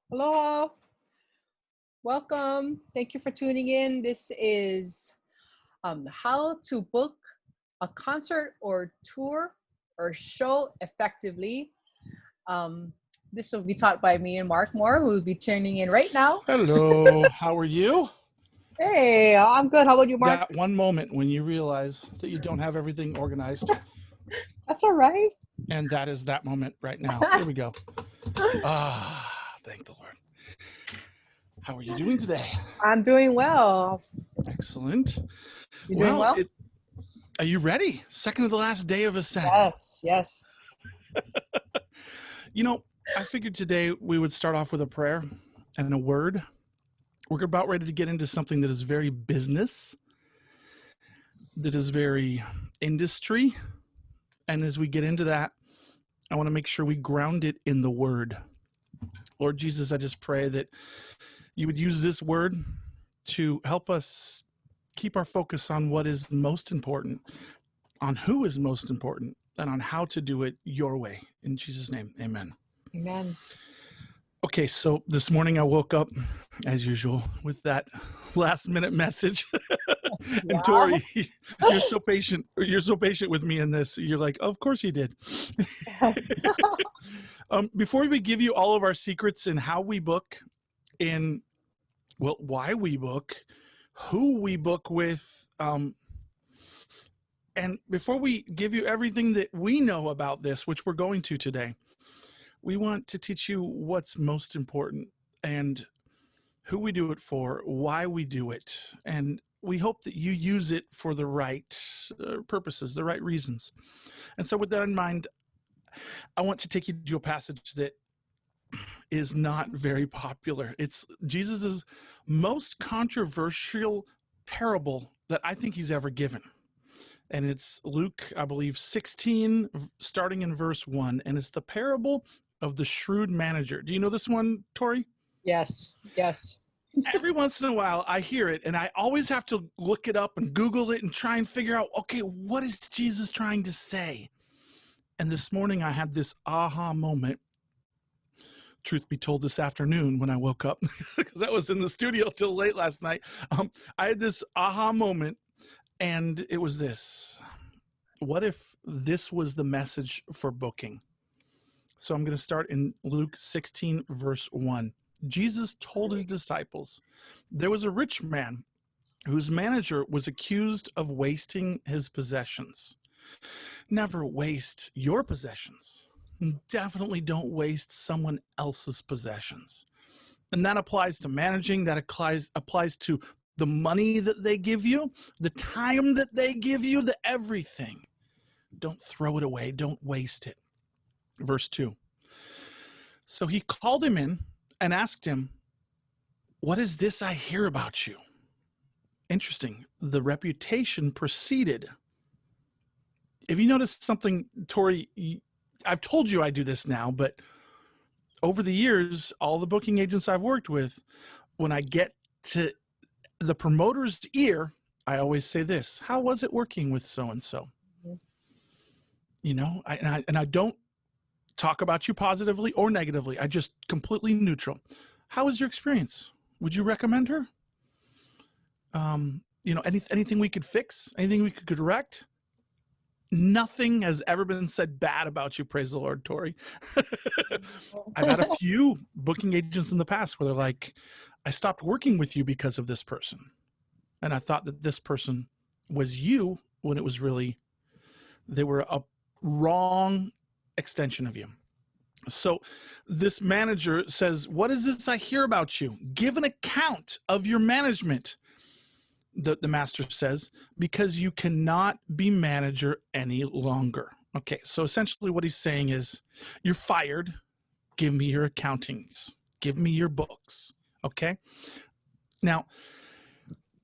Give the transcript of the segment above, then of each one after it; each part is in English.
Hello, welcome. Thank you for tuning in. This is how to book a concert or tour or show effectively. This will be taught by me and Mohr, who will be tuning in right now. Hello, how are you? Hey, I'm good. How about you, Mark? That one moment when you realize that you don't have everything organized, That's all right. and that is that moment right now. Here we go. Thank the Lord. How are you doing today? I'm doing well. Excellent. You doing well? Are you ready? Second to the last day of Ascend. Yes, yes. You know, I figured today we would start off with a prayer and a word. We're about ready to get into something that is very business, that is very industry. And as we get into that, I want to make sure we ground it in the word. Lord Jesus, I just pray that you would use this word to help us keep our focus on what is most important, on who is most important, and on how to do it your way. In Jesus' name, amen. Amen. Okay, so this morning I woke up, as usual, with that last minute message. And Torie, you're so patient. You're so patient with me in this. You're like, of course he did. Before we give you all of our secrets in how we book, in why we book, who we book with, and before we give you everything that we know about this, which we're going to today, we want to teach you what's most important and who we do it for, why we do it, and we hope that you use it for the right purposes, the right reasons. And so with that in mind, I want to take you to a passage that is not very popular. It's Jesus's most controversial parable that I think he's ever given. And it's Luke, I believe, 16, starting in verse 1. And it's the parable of the shrewd manager. Do you know this one, Torie? Yes, yes. Every once in a while, I hear it, and I always have to look it up and Google it and try and figure out, okay, what is Jesus trying to say? And this morning, I had this aha moment. Truth be told, this afternoon when I woke up, because I was in the studio till late last night, I had this aha moment, and it was this. What if this was the message for booking? So I'm going to start in Luke 16, verse 1. Jesus told his disciples, there was a rich man whose manager was accused of wasting his possessions. Never waste your possessions. Definitely don't waste someone else's possessions. And that applies to managing, that applies to the money that they give you, the time that they give you, the everything. Don't throw it away. Don't waste it. Verse 2. So he called him in and asked him, what is this I hear about you? Interesting. The reputation preceded. If you notice something, Torie, I've told you I do this now, but over the years, all the booking agents I've worked with, when I get to the promoter's ear, I always say this: how was it working with so-and-so? You know, I don't talk about you positively or negatively. I just completely neutral. How was your experience? Would you recommend her? You know, anything we could fix, anything we could correct? Nothing has ever been said bad about you, praise the Lord, Torie. I've had a few booking agents in the past where they're like, I stopped working with you because of this person. And I thought that this person was you when it was really, they were a wrong extension of you. So this manager says, what is this I hear about you? Give an account of your management. The master says, because you cannot be manager any longer. Okay, so essentially what he's saying is, you're fired. Give me your accountings. Give me your books. Okay? Now,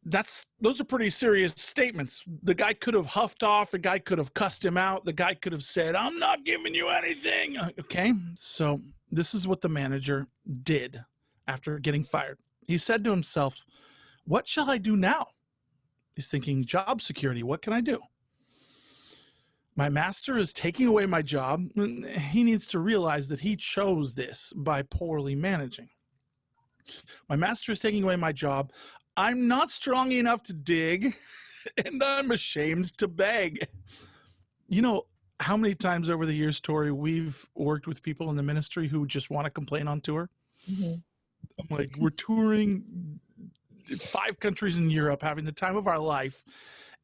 those are pretty serious statements. The guy could have huffed off. The guy could have cussed him out. The guy could have said, I'm not giving you anything. Okay, so this is what the manager did after getting fired. He said to himself, what shall I do now? He's thinking, job security, what can I do? My master is taking away my job. He needs to realize that he chose this by poorly managing. My master is taking away my job. I'm not strong enough to dig, and I'm ashamed to beg. You know how many times over the years, Torie, we've worked with people in the ministry who just want to complain on tour? Mm-hmm. I'm like, we're touring 5 countries in Europe, having the time of our life.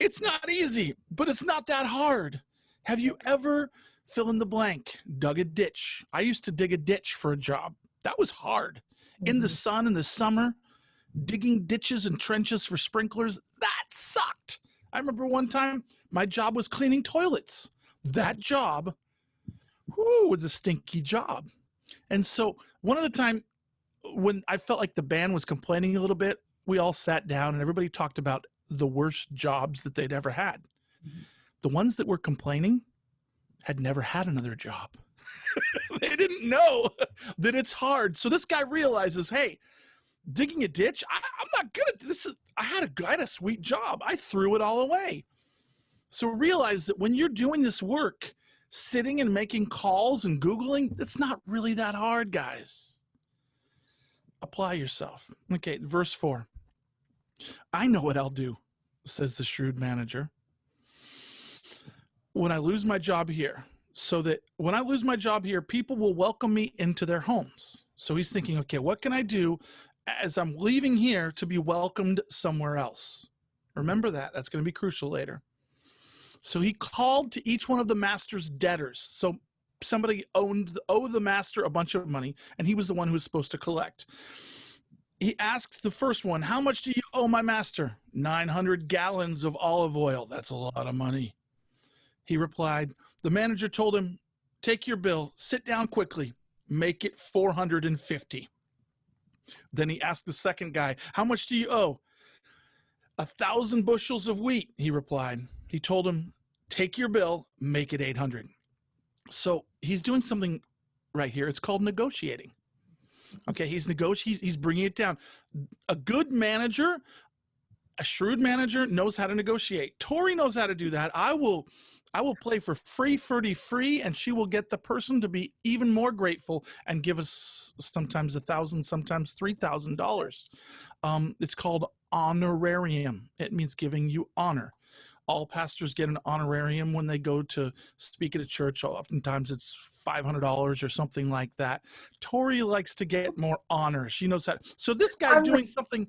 It's not easy, but it's not that hard. Have you ever, fill in the blank, dug a ditch? I used to dig a ditch for a job. That was hard. In the sun in the summer, digging ditches and trenches for sprinklers, that sucked. I remember one time my job was cleaning toilets. That job, was a stinky job. And so one of the time when I felt like the band was complaining a little bit, we all sat down and everybody talked about the worst jobs that they'd ever had. The ones that were complaining had never had another job. They didn't know that it's hard. So this guy realizes, hey, digging a ditch, I'm not good at this. I had a sweet job. I threw it all away. So realize that when you're doing this work, sitting and making calls and Googling, it's not really that hard, guys. Apply yourself. Okay, verse 4. I know what I'll do, says the shrewd manager, when I lose my job here, so that when I lose my job here, people will welcome me into their homes. So he's thinking, okay, what can I do as I'm leaving here to be welcomed somewhere else? Remember that. That's going to be crucial later. So he called to each one of the master's debtors. So somebody owed the master a bunch of money, and he was the one who was supposed to collect. He asked the first one, how much do you owe my master? 900 gallons of olive oil. That's a lot of money. He replied. The manager told him, take your bill, sit down quickly, make it 450. Then he asked the second guy, how much do you owe? 1,000 bushels of wheat, he replied. He told him, take your bill, make it 800. So he's doing something right here. It's called negotiating. Okay, he's bringing it down. A good manager, a shrewd manager knows how to negotiate. Torie knows how to do that. I will play for free, and she will get the person to be even more grateful and give us sometimes $1,000, sometimes $3,000. It's called honorarium. It means giving you honor. All pastors get an honorarium when they go to speak at a church. Oftentimes it's $500 or something like that. Torie likes to get more honor. She knows that. So this guy's doing something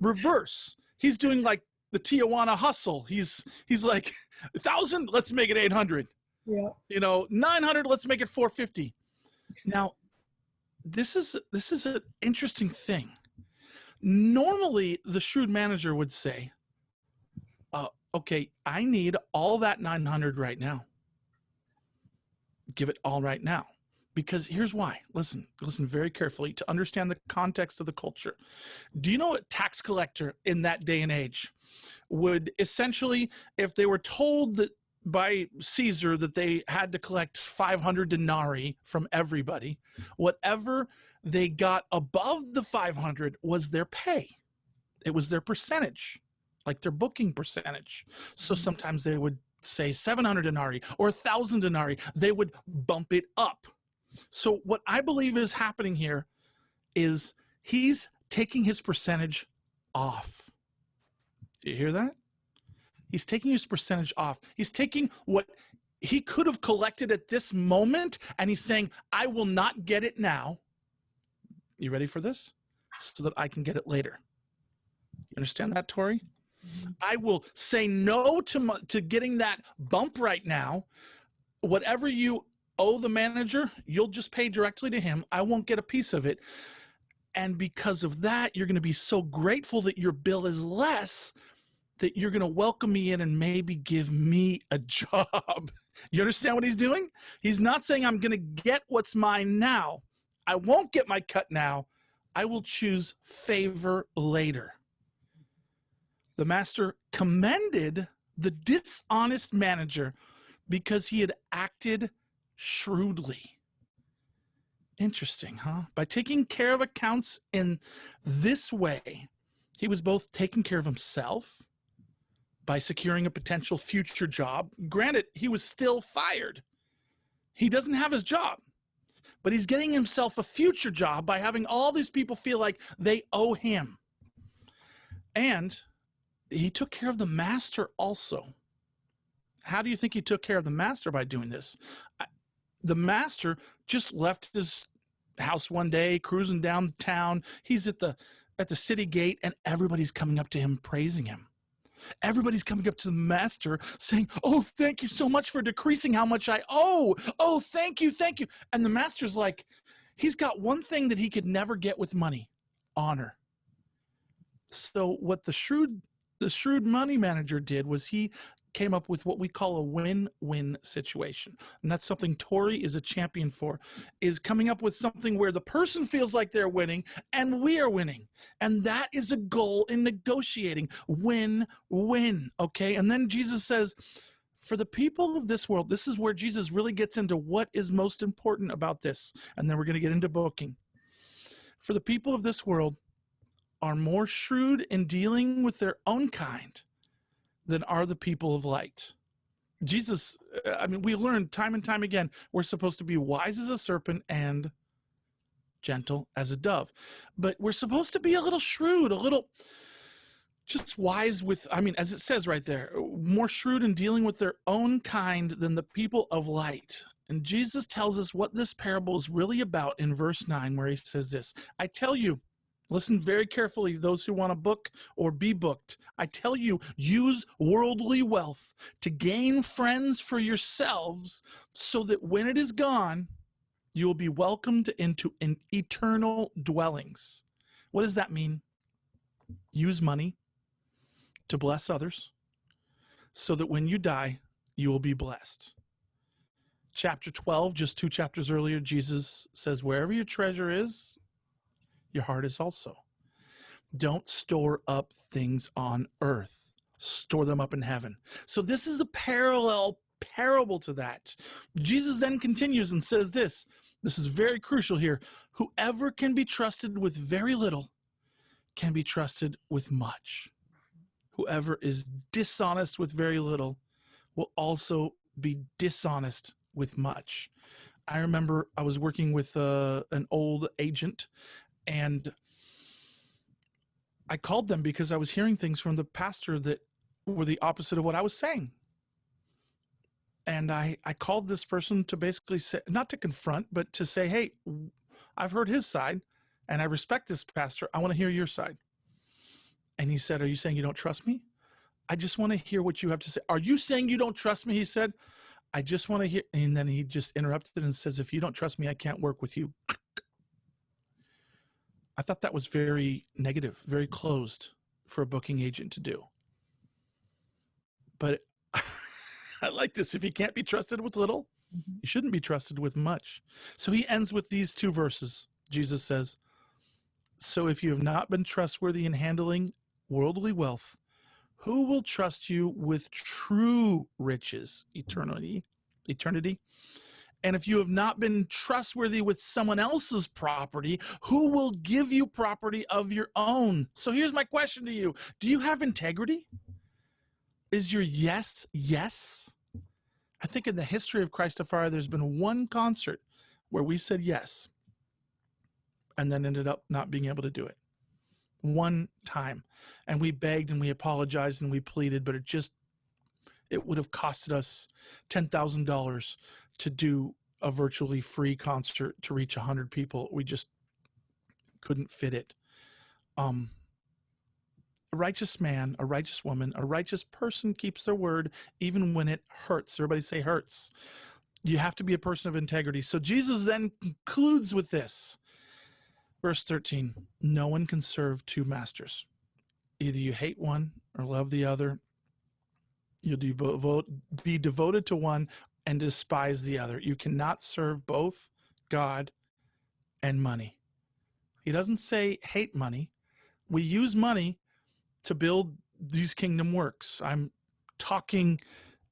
reverse. He's doing like the Tijuana hustle. He's like 1,000, let's make it 800. Yeah. 900, let's make it 450. Now, this is an interesting thing. Normally, the shrewd manager would say, okay, I need all that 900 right now. Give it all right now. Because here's why. Listen very carefully to understand the context of the culture. Do you know a tax collector in that day and age would essentially, if they were told that by Caesar that they had to collect 500 denarii from everybody, whatever they got above the 500 was their pay. It was their percentage, like their booking percentage. So sometimes they would say 700 denarii or 1,000 denarii. They would bump it up. So what I believe is happening here is he's taking his percentage off. Do you hear that? He's taking his percentage off. He's taking what he could have collected at this moment, and he's saying, I will not get it now. You ready for this? So that I can get it later. You understand that, Torie? I will say no to getting that bump right now. Whatever you owe the manager, you'll just pay directly to him. I won't get a piece of it. And because of that, you're going to be so grateful that your bill is less that you're going to welcome me in and maybe give me a job. You understand what he's doing? He's not saying I'm going to get what's mine now. I won't get my cut now. I will choose favor later. The master commended the dishonest manager because he had acted shrewdly. Interesting, huh? By taking care of accounts in this way, he was both taking care of himself by securing a potential future job. Granted, he was still fired. He doesn't have his job. but he's getting himself a future job by having all these people feel like they owe him. And he took care of the master also. How do you think he took care of the master by doing this? The master just left his house one day, cruising down town. He's at the city gate, and everybody's coming up to him, praising him. Everybody's coming up to the master saying, "Oh, thank you so much for decreasing how much I owe. Oh, thank you, thank you." And the master's like, he's got one thing that he could never get with money: honor. So what the shrewd money manager did was he came up with what we call a win-win situation. And that's something Torie is a champion for, is coming up with something where the person feels like they're winning and we are winning. And that is a goal in negotiating. Win-win, okay? And then Jesus says, for the people of this world, this is where Jesus really gets into what is most important about this. And then we're going to get into booking. For the people of this world are more shrewd in dealing with their own kind than are the people of light. Jesus, we learn time and time again, we're supposed to be wise as a serpent and gentle as a dove. But we're supposed to be a little shrewd, a little just wise with, as it says right there, more shrewd in dealing with their own kind than the people of light. And Jesus tells us what this parable is really about in verse 9, where he says this: I tell you, listen very carefully, those who want to book or be booked. I tell you, use worldly wealth to gain friends for yourselves, so that when it is gone, you will be welcomed into eternal dwellings. What does that mean? Use money to bless others, so that when you die, you will be blessed. Chapter 12, just 2 chapters earlier, Jesus says, wherever your treasure is, your heart is also. Don't store up things on earth. Store them up in heaven. So this is a parable to that. Jesus then continues and says this. This is very crucial here. Whoever can be trusted with very little can be trusted with much. Whoever is dishonest with very little will also be dishonest with much. I remember I was working with an old agent, and I called them because I was hearing things from the pastor that were the opposite of what I was saying. And I called this person to basically say, not to confront, but to say, hey, I've heard his side and I respect this pastor. I want to hear your side. And he said, are you saying you don't trust me? I just want to hear what you have to say. Are you saying you don't trust me? He said, I just want to hear. And then he just interrupted and says, if you don't trust me, I can't work with you. I thought that was very negative, very closed for a booking agent to do. But I like this. If he can't be trusted with little, he shouldn't be trusted with much. So he ends with these 2 verses. Jesus says, so if you have not been trustworthy in handling worldly wealth, who will trust you with true riches, eternity? And if you have not been trustworthy with someone else's property, who will give you property of your own? So here's my question to you. Do you have integrity? Is your yes, yes? I think in the history of CHRISTAFARI, there's been one concert where we said yes and then ended up not being able to do it. One time. And we begged and we apologized and we pleaded, but it would have costed us $10,000 to do a virtually free concert to reach 100 people. We just couldn't fit it. A righteous man, a righteous woman, a righteous person keeps their word even when it hurts. Everybody say hurts. You have to be a person of integrity. So Jesus then concludes with this. Verse 13, no one can serve 2 masters. Either you hate one or love the other. You'll be devoted to one and despise the other. You cannot serve both God and money. He doesn't say hate money. We use money to build these kingdom works. I'm talking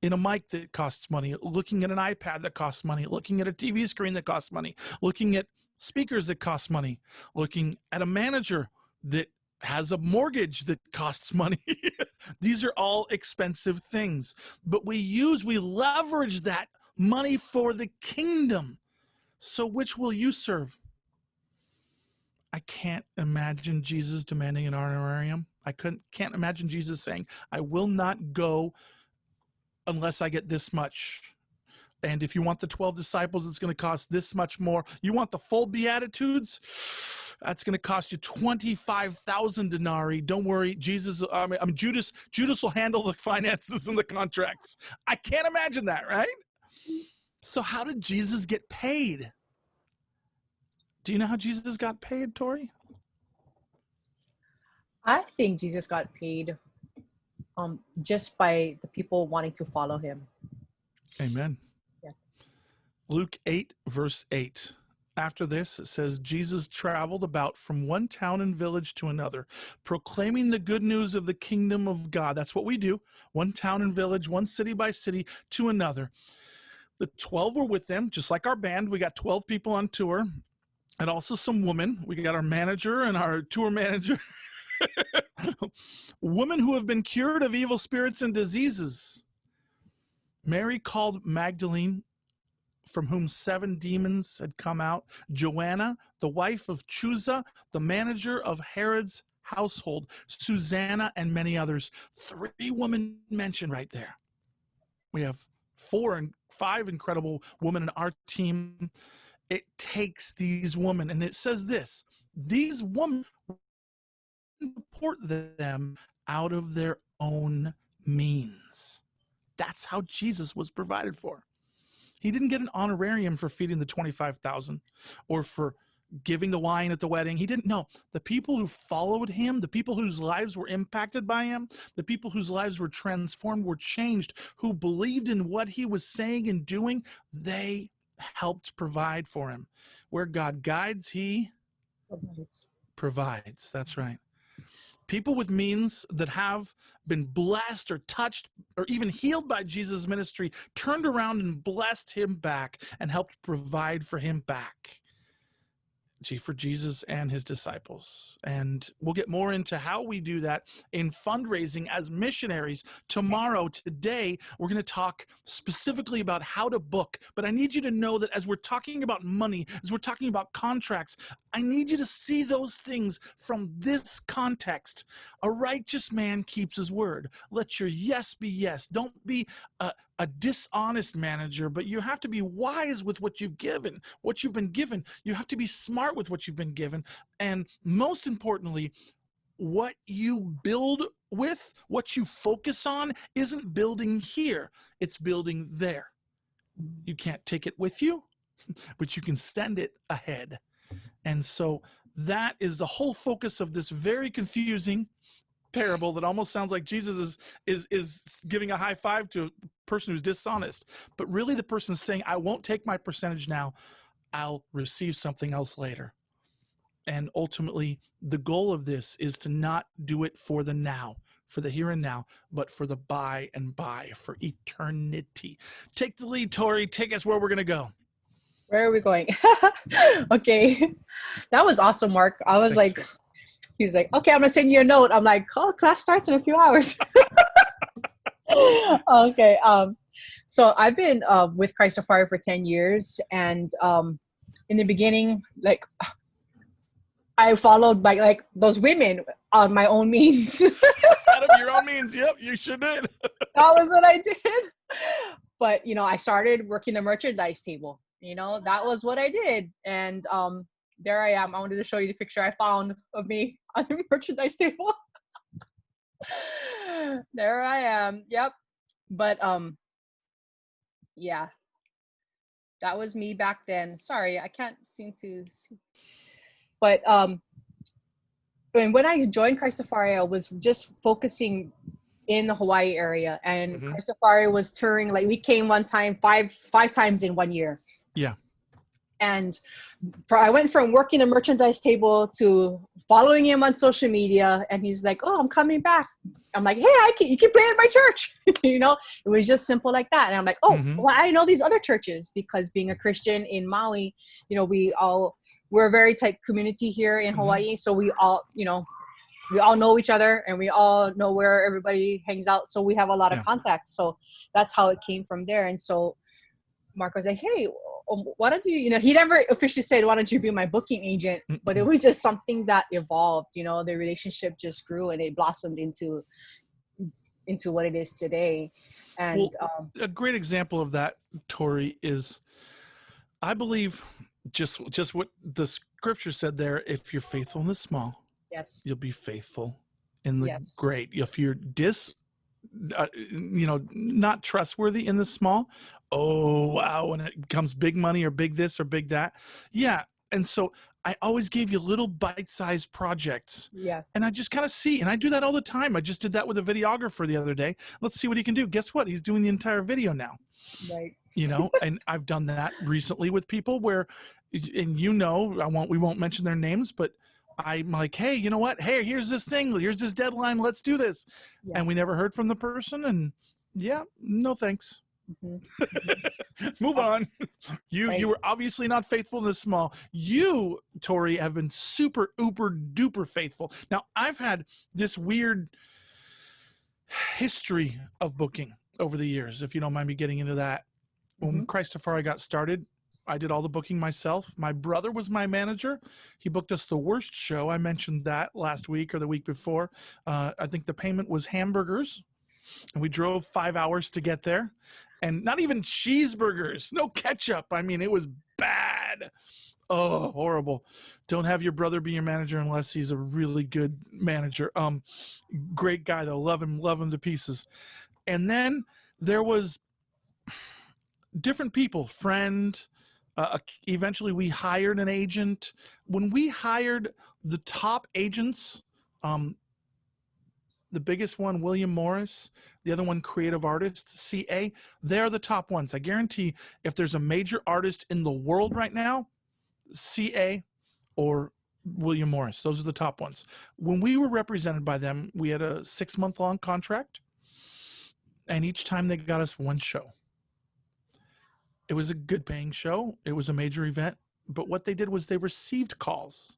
in a mic that costs money, looking at an iPad that costs money, looking at a TV screen that costs money, looking at speakers that cost money, looking at a manager that has a mortgage that costs money. These are all expensive things, but we leverage that money for the kingdom. So which will you serve? I can't imagine Jesus demanding an honorarium. I can't imagine Jesus saying, I will not go unless I get this much. And if you want the 12 disciples, it's going to cost this much more. You want the full Beatitudes? That's going to cost you 25,000 denarii. Don't worry, Judas will handle the finances and the contracts. I can't imagine that, right? So how did Jesus get paid? Do you know how Jesus got paid, Torie? I think Jesus got paid just by the people wanting to follow him. Amen. Yeah. Luke 8, verse 8. After this, it says, Jesus traveled about from one town and village to another, proclaiming the good news of the kingdom of God. That's what we do. One town and village, one city by city to another. The 12 were with them, just like our band. We got 12 people on tour, and also some women. We got our manager and our tour manager. Women who have been cured of evil spirits and diseases. Mary called Magdalene, from whom 7 demons had come out. Joanna, the wife of Chuza, the manager of Herod's household. Susanna, and many others. 3 women mentioned right there. We have 4 and 5 incredible women in our team. It takes these women, and it says this, these women support them out of their own means. That's how Jesus was provided for. He didn't get an honorarium for feeding the 25,000 or for giving the wine at the wedding. He didn't know. The people who followed him, the people whose lives were impacted by him, the people whose lives were transformed, were changed, who believed in what he was saying and doing, they helped provide for him. Where God guides, he provides. That's right. People with means that have been blessed or touched or even healed by Jesus' ministry turned around and blessed him back and helped provide for him back. For Jesus and his disciples. And we'll get more into how we do that in fundraising as missionaries tomorrow. Today, we're going to talk specifically about how to book. But I need you to know that as we're talking about money, as we're talking about contracts, I need you to see those things from this context. A righteous man keeps his word. Let your yes be yes. Don't be a dishonest manager, but you have to be wise with what you've given, what you've been given. You have to be smart with what you've been given. And most importantly, what you build with, what you focus on, isn't building here, it's building there. You can't take it with you, but you can send it ahead. And so that is the whole focus of this very confusing parable that almost sounds like Jesus is giving a high five to a person who's dishonest, but really the person's saying, I won't take my percentage now, I'll receive something else later. And ultimately the goal of this is to not do it for the now, for the here and now, but for the by and by, for eternity. Take the lead, Torie. Take us where we're going to go. Where are we going? Okay, that was awesome, Mark. I was Thanks. like, he was like, okay, I'm gonna send you a note. I'm like, oh, class starts in a few hours. Okay. So I've been with CHRISTAFARI for 10 years. And in the beginning, like, I followed by like those women on my own means. Out of your own means. Yep, you sure did. That was what I did. But, I started working the merchandise table. That was what I did. And there I am. I wanted to show you the picture I found of me on the merchandise table. There I am. Yep. But yeah, that was me back then. Sorry, I can't seem to see. But when I joined CHRISTAFARI, I was just focusing in the Hawaii area, and CHRISTAFARI was touring. Like, we came one time, five times in 1 year. Yeah. And I went from working the merchandise table to following him on social media, and he's like, "Oh, I'm coming back." I'm like, "Hey, you can play at my church." It was just simple like that. And I'm like, "Oh, well, I know these other churches," because being a Christian in Maui, we're a very tight community here in Hawaii, so we all know each other, and we all know where everybody hangs out, so we have a lot of contacts. So that's how it came from there. And so Mark was like, "Hey, why don't you, he never officially said, why don't you be my booking agent? But it was just something that evolved, the relationship just grew and it blossomed into what it is today. And a great example of that, Torie, is I believe just what the scripture said there. If you're faithful in the small, yes, you'll be faithful in the yes, great. If you're not trustworthy in the small, oh wow, when it becomes big money or big this or big that, yeah. And so I always gave you little bite-sized projects. yeah, And I just kind of see, and I do that all the time. I just did that with a videographer the other day. Let's see what he can do. Guess what? He's doing the entire video now. right, And I've done that recently with people where, and we won't mention their names, but I'm like, hey, you know what? Hey, here's this thing. Here's this deadline. Let's do this. yeah. And we never heard from the person. And yeah, no thanks. Mm-hmm. Move on. You Right. were obviously not faithful in the small. You, Torie, have been super uber duper faithful. Now, I've had this weird history of booking over the years, if you don't mind me getting into that. When CHRISTAFARI got started, I did all the booking myself. My brother was my manager. He booked us the worst show. I mentioned that last week or the week before. I think the payment was hamburgers, and we drove 5 hours to get there. And not even cheeseburgers, no ketchup. I mean, it was bad. Oh, horrible. Don't have your brother be your manager unless he's a really good manager. Great guy though. Love him to pieces. And then there was different people, eventually we hired an agent. When we hired the top agents, the biggest one, William Morris, the other one, Creative Artists, CA, they're the top ones. I guarantee if there's a major artist in the world right now, CA or William Morris, those are the top ones. When we were represented by them, we had a 6-month-long contract, and each time they got us one show. It was a good paying show. It was a major event, but what they did was they received calls.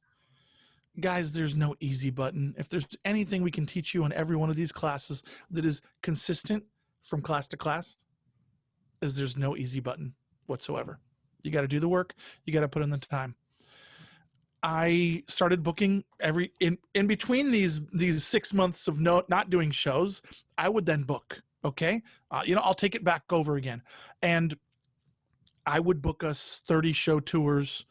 Guys, there's no easy button. If there's anything we can teach you in every one of these classes that is consistent from class to class, is there's no easy button whatsoever. You got to do the work. You got to put in the time. I started booking in between these 6 months of not doing shows. I would then book. Okay, I'll take it back over again, and I would book us 30 show tours,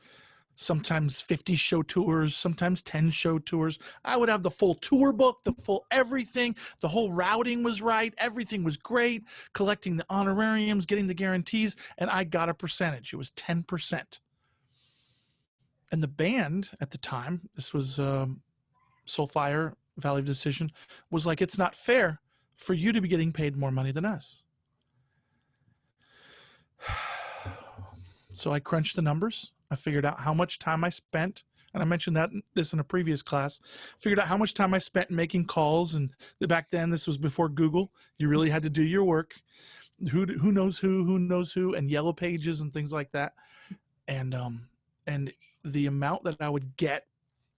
sometimes 50 show tours, sometimes 10 show tours. I would have the full tour book, the full everything. The whole routing was right. Everything was great. Collecting the honorariums, getting the guarantees, and I got a percentage. It was 10%. And the band at the time, this was Soulfire, Valley of Decision, was like, it's not fair for you to be getting paid more money than us. So I crunched the numbers. I figured out how much time I spent, and I mentioned this in a previous class. Figured out how much time I spent making calls, and back then this was before Google. You really had to do your work. Who knows who, and yellow pages and things like that. And the amount that I would get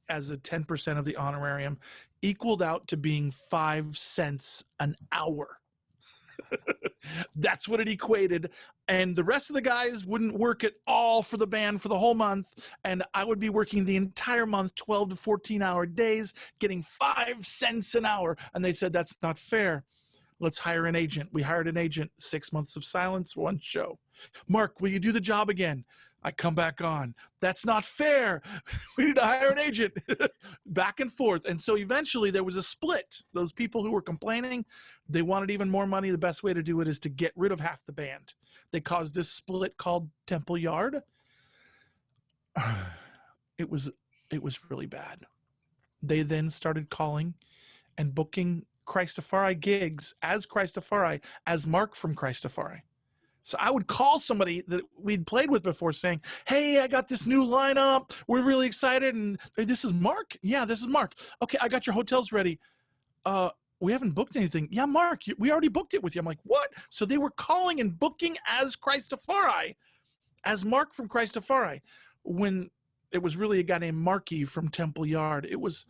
as a 10% of the honorarium equaled out to being 5 cents an hour. That's what it equated. And the rest of the guys wouldn't work at all for the band for the whole month. And I would be working the entire month, 12 to 14-hour days, getting 5 cents an hour. And they said, that's not fair. Let's hire an agent. We hired an agent. 6 months of silence, one show. Mark, will you do the job again? I come back on. That's not fair. We need to hire an agent. Back and forth. And so eventually there was a split. Those people who were complaining, they wanted even more money. The best way to do it is to get rid of half the band. They caused this split called Temple Yard. It was really bad. They then started calling and booking CHRISTAFARI gigs as CHRISTAFARI, as Mark from CHRISTAFARI. So I would call somebody that we'd played with before saying, hey, I got this new lineup. We're really excited. And this is Mark? Yeah, this is Mark. Okay, I got your hotels ready. We haven't booked anything. Yeah, Mark, we already booked it with you. I'm like, what? So they were calling and booking as CHRISTAFARI, as Mark from CHRISTAFARI, when it was really a guy named Marky from Temple Yard. It was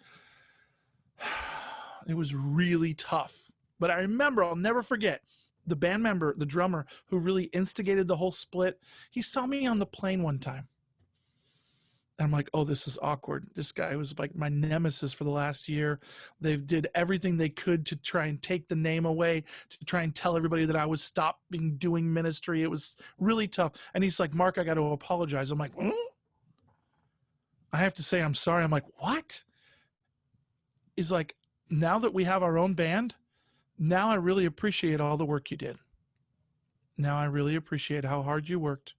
really tough. But I remember, I'll never forget, the band member, the drummer who really instigated the whole split, he saw me on the plane one time. And I'm like, oh, this is awkward. This guy was like my nemesis for the last year. They did everything they could to try and take the name away, to try and tell everybody that I was stopping doing ministry. It was really tough. And he's like, Mark, I got to apologize. I'm like, I have to say I'm sorry. I'm like, what? He's like, now that we have our own band, now I really appreciate all the work you did. Now I really appreciate how hard you worked,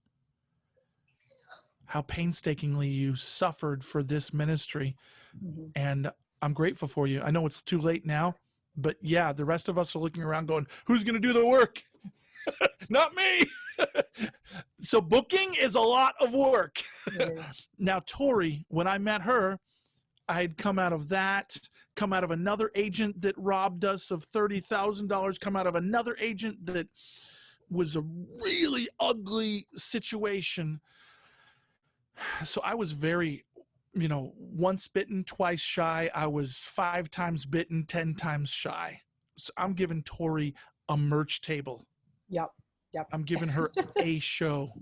how painstakingly you suffered for this ministry. And I'm grateful for you. I know it's too late now, but yeah, the rest of us are looking around going, who's going to do the work? Not me. So booking is a lot of work. Now, Torie, when I met her, I had come out of another agent that robbed us of $30,000, come out of another agent that was a really ugly situation. So I was very, once bitten, twice shy. I was 5 times bitten, 10 times shy. So I'm giving Torie a merch table. Yep. I'm giving her a show.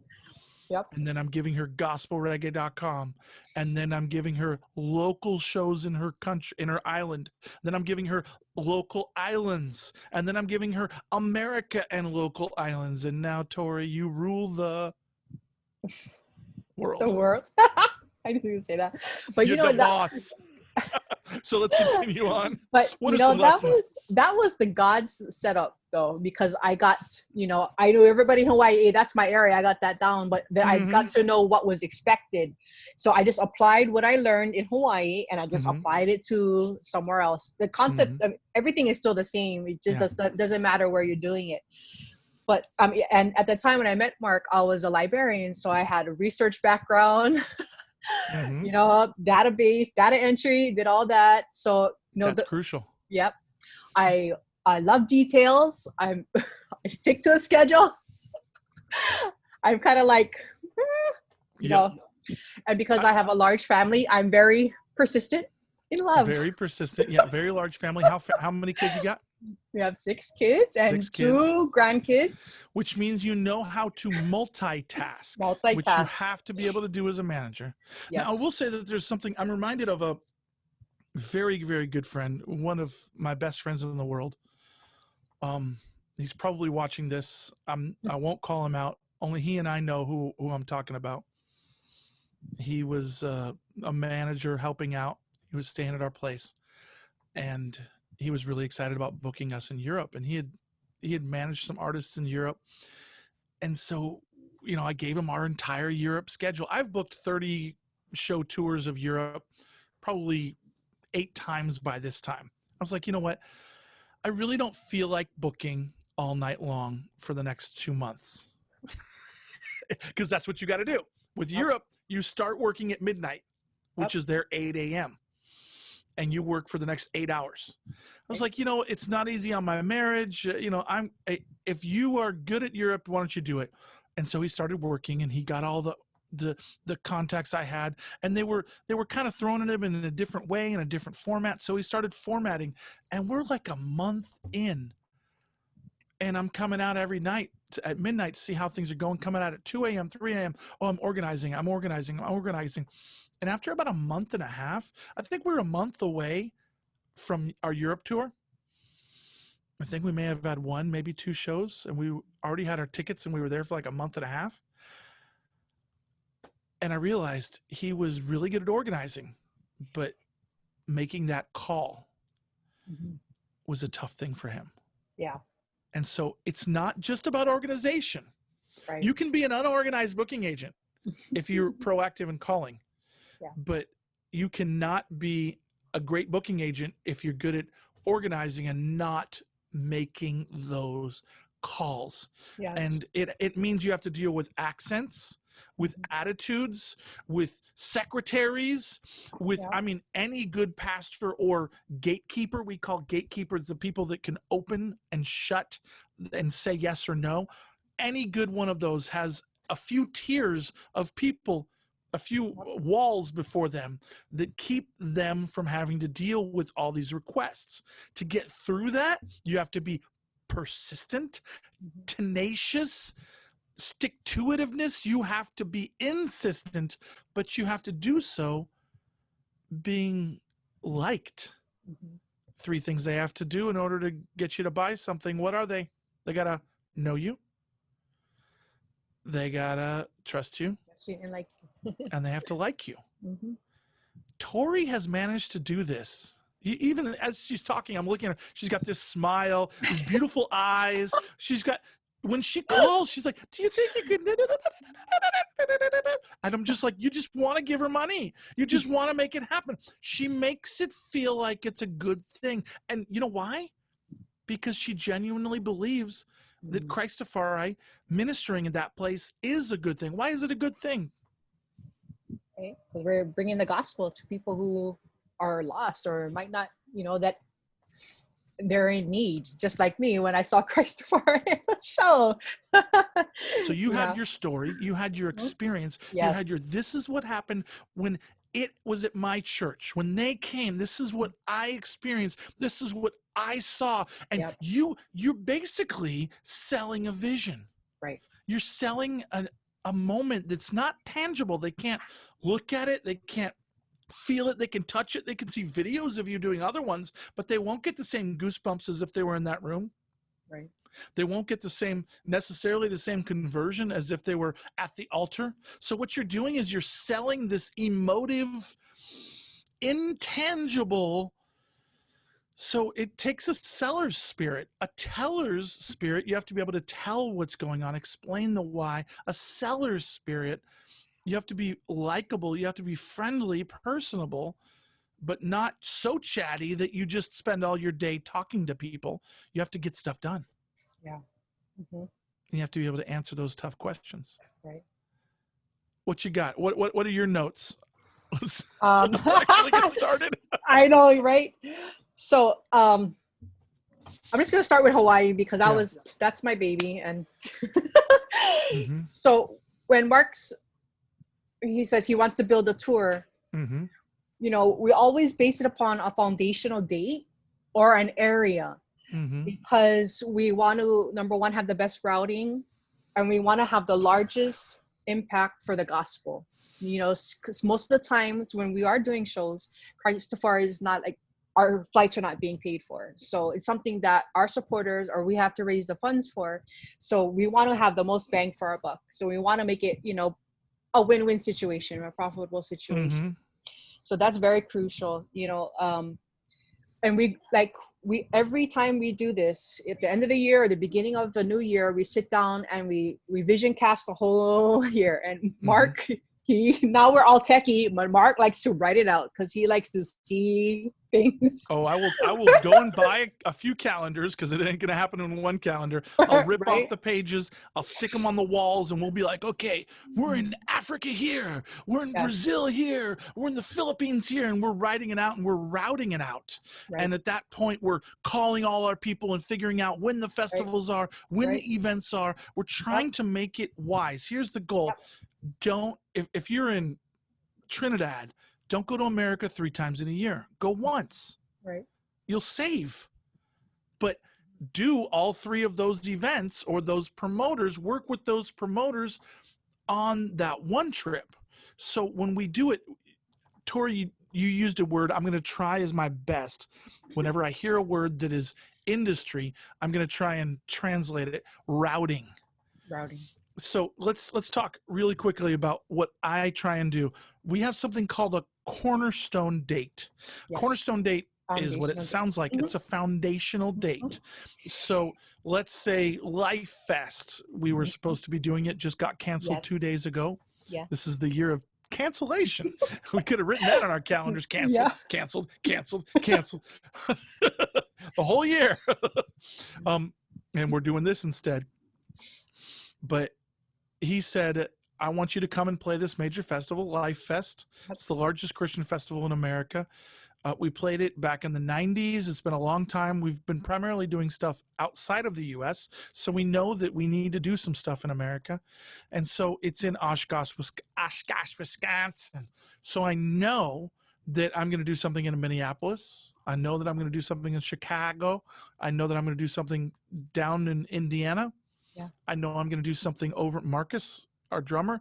Yep. And then I'm giving her gospelreggae.com. And then I'm giving her local shows in her country, in her island. Then I'm giving her local islands. And then I'm giving her America and local islands. And now, Torie, you rule the world. The world. I didn't even say that. But You're the boss. So let's continue on. But what that was the God's setup though, because I got, I knew everybody in Hawaii, that's my area, I got that down, but then I got to know what was expected. So I just applied what I learned in Hawaii and I just applied it to somewhere else. The concept of everything is still the same. It just doesn't matter where you're doing it. But and at the time when I met Mark, I was a librarian, so I had a research background. Database, data entry, did all that. So that's crucial. Yep. I love details. I stick to a schedule. I'm kind of like, and because I have a large family, I'm very persistent in love. Very persistent. Yeah. Very large family. How many kids you got? We have 6 kids and 2 grandkids. Which means you know how to multitask. Which you have to be able to do as a manager. Yes. Now, I will say that there's something, I'm reminded of a very, very good friend, one of my best friends in the world. He's probably watching this. I won't call him out. Only he and I know who I'm talking about. He was a manager helping out. He was staying at our place. And he was really excited about booking us in Europe, and he had managed some artists in Europe. And so, I gave him our entire Europe schedule. I've booked 30 show tours of Europe, probably 8 times by this time. I was like, you know what? I really don't feel like booking all night long for the next 2 months. Because that's what you got to do. With Europe, you start working at midnight, which is their 8 a.m. and you work for the next 8 hours. I was like, it's not easy on my marriage. If you are good at Europe, why don't you do it? And so he started working, and he got all the contacts I had, and they were kind of throwing him in a different way, in a different format. So he started formatting, and we're like a month in, and I'm coming out every night at midnight to see how things are going, coming out at 2 a.m., 3 a.m. Oh, I'm organizing. And after about a month and a half, I think we were a month away from our Europe tour. I think we may have had 1, maybe 2 shows, and we already had our tickets, and we were there for like a month and a half. And I realized he was really good at organizing, but making that call was a tough thing for him. Yeah. And so it's not just about organization. Right. You can be an unorganized booking agent if you're proactive in calling. Yeah. But you cannot be a great booking agent if you're good at organizing and not making those calls. Yes. And it means you have to deal with accents, with attitudes, with secretaries, with, any good pastor or gatekeeper. We call gatekeepers the people that can open and shut and say yes or no. Any good one of those has a few tiers of people, a few walls before them that keep them from having to deal with all these requests. To get through that, you have to be persistent, Mhm. tenacious, stick-to-itiveness. You have to be insistent, but you have to do so being liked. Mhm. 3 things they have to do in order to get you to buy something. What are they? They gotta know you, they gotta trust you, And like, and they have to like you. mhm. Torie has managed to do this. Even as she's talking, I'm looking at her. She's got this smile, these beautiful eyes. She's got, when she calls, she's like, do you think you could? And I'm just like, you just want to give her money. You just want to make it happen. She makes it feel like it's a good thing. And you know why? Because she genuinely believes that Mm. CHRISTAFARI ministering in that place is a good thing. Why is it a good thing? Right? Because we're bringing the gospel to people who are lost or might not, that they're in need, just like me when I saw Christopher in the show. So you Yeah. had your story, you had your Mhm. experience, you had Yes. your, this is what happened when it was at my church. When they came, this is what I experienced. This is what I saw. And Yep. you're basically selling a vision. Right. You're selling a moment that's not tangible. They can't look at it. They can't feel it. They can touch it. They can see videos of you doing other ones, but they won't get the same goosebumps as if they were in that room. Right. They won't get necessarily the same conversion as if they were at the altar. So what you're doing is you're selling this emotive, intangible. So it takes a seller's spirit, a teller's spirit. You have to be able to tell what's going on, explain the why. A seller's spirit, you have to be likable. You have to be friendly, personable, but not so chatty that you just spend all your day talking to people. You have to get stuff done. Yeah. Mm-hmm. You have to be able to answer those tough questions. Right. What you got? What are your notes? Let's Um, actually get started. I know, right? So, I'm just gonna start with Hawaii because Yeah. that's my baby, and Mm-hmm. so when he says he wants to build a tour, Mm-hmm. we always base it upon a foundational date or an area. Mm-hmm. Because we want to, number one, have the best routing, and we want to have the largest impact for the gospel. Because most of the times when we are doing shows, Christopher is not like, our flights are not being paid for. So it's something that our supporters or we have to raise the funds for. So we want to have the most bang for our buck. So we want to make it, a win-win situation, a profitable situation. Mm-hmm. So that's very crucial, and we every time we do this at the end of the year or the beginning of the new year, we sit down and we vision cast the whole year. And Mark, now we're all techie, but Mark likes to write it out because he likes to see things. Oh, I will go and buy a few calendars because it ain't gonna happen in one calendar. I'll rip Right? off the pages, I'll stick them on the walls, and we'll be like, okay, we're in Africa here, we're in Brazil here, we're in the Philippines here, and we're writing it out and we're routing it out. Right. And at that point, we're calling all our people and figuring out when the festivals are, when the events are. We're trying to make it wise. Here's the goal. If you're in Trinidad, don't go to America 3 times in a year. Go once. Right. You'll save. But do all 3 of those events, or those promoters, work with those promoters on that one trip. So when we do it, Torie, you used a word. I'm going to try as my best. Whenever I hear a word that is industry, I'm going to try and translate it. Routing. So let's talk really quickly about what I try and do. We have something called a Cornerstone Date. Yes. Cornerstone Date is what it sounds like. It's a foundational date. So let's say Life Fest. We were supposed to be doing it, just got canceled 2 days ago. Yeah. This is the year of cancellation. We could have written that on our calendars. Canceled, canceled, canceled, canceled. The whole year. And we're doing this instead. But he said, I want you to come and play this major festival, Life Fest. It's the largest Christian festival in America. We played it back in the 90s. It's been a long time. We've been primarily doing stuff outside of the U.S., so we know that we need to do some stuff in America. And so it's in Oshkosh, Wisconsin. So I know that I'm going to do something in Minneapolis. I know that I'm going to do something in Chicago. I know that I'm going to do something down in Indiana. Yeah. I know I'm going to do something over. Marcus, our drummer,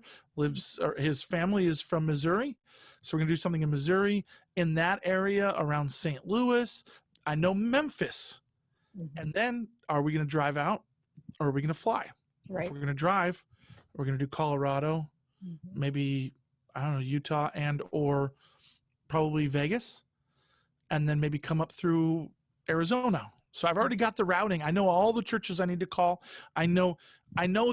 his family is from Missouri. So we're going to do something in Missouri, in that area around St. Louis. I know Memphis. Mm-hmm. And then are we going to drive out or are we going to fly? Right. If we're going to drive, we're going to do Colorado, Mm-hmm. maybe, I don't know, Utah and or probably Vegas, and then maybe come up through Arizona. So I've already got the routing. I know all the churches I need to call. I know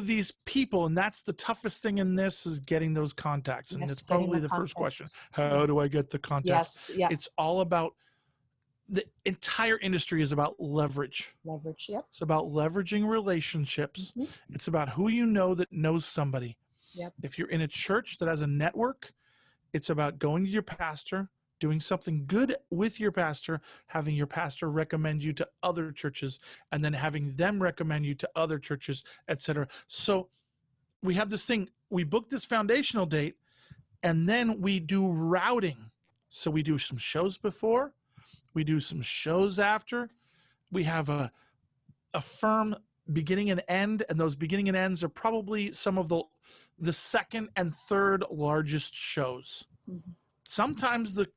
these people, and that's the toughest thing in this is getting those contacts. And Yes, it's probably the first question. How do I get the contacts? Yes. Yeah. It's all about, the entire industry is about leverage. Leverage. Yep. It's about leveraging relationships. Mm-hmm. It's about who you know that knows somebody. Yep. If you're in a church that has a network, it's about going to your pastor, doing something good with your pastor, having your pastor recommend you to other churches, and then having them recommend you to other churches, etc. So we have this thing, we book this foundational date, and then we do routing. So we do some shows before, we do some shows after. We have a firm beginning and end, and those beginning and ends are probably some of the second and third largest shows. Mm-hmm. Sometimes the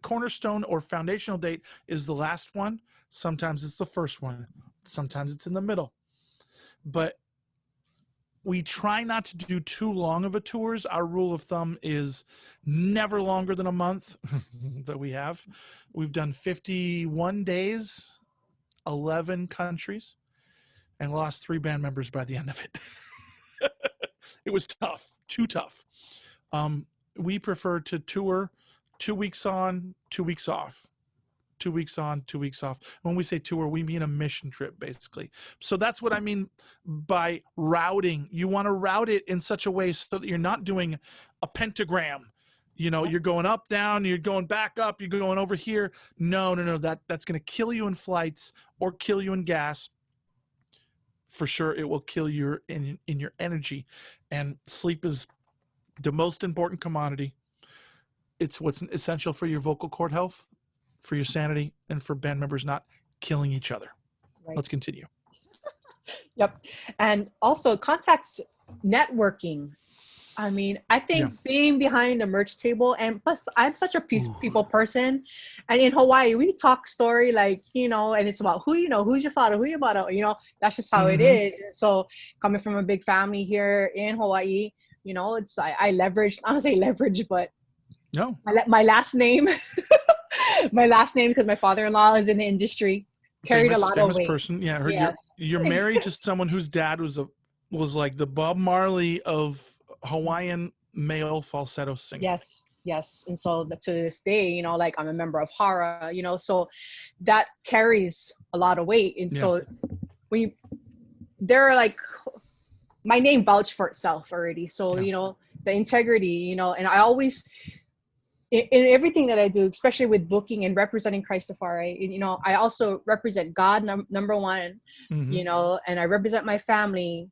cornerstone or foundational date is the last one. Sometimes it's the first one. Sometimes it's in the middle. But we try not to do too long of a tours. Our rule of thumb is never longer than a month that we have. We've done 51 days, 11 countries, and lost 3 band members by the end of it. It was tough, too tough. We prefer to tour 2 weeks on, 2 weeks off. 2 weeks on, 2 weeks off. When we say tour, we mean a mission trip, basically. So that's what I mean by routing. You want to route it in such a way so that you're not doing a pentagram. You know, you're going up, down, you're going back up, you're going over here. No. That's going to kill you in flights or kill you in gas. For sure, it will kill you in your energy. And sleep is the most important commodity. It's what's essential for your vocal cord health, for your sanity, and for band members not killing each other. Right. Let's continue. Yep. And also contacts, networking. I mean, I think being behind the merch table, and plus I'm such a people person. And in Hawaii, we talk story like, you know, and it's about who you know, who's your father, who your mother, you know, that's just how it is. And so coming from a big family here in Hawaii, you know, it's, I leverage, I don't say leverage, but no, my last name, because my father-in-law is in the industry, carried a lot of weight. Person. Yeah. I heard you're married to someone whose dad was like the Bob Marley of Hawaiian male falsetto singing. Yes. And so to this day, you know, like I'm a member of Hara, you know, so that carries a lot of weight. And so they're like, my name vouched for itself already. So, you know, the integrity, you know, and I always, in everything that I do, especially with booking and representing CHRISTAFARI, you know, I also represent God, number one, you know, and I represent my family,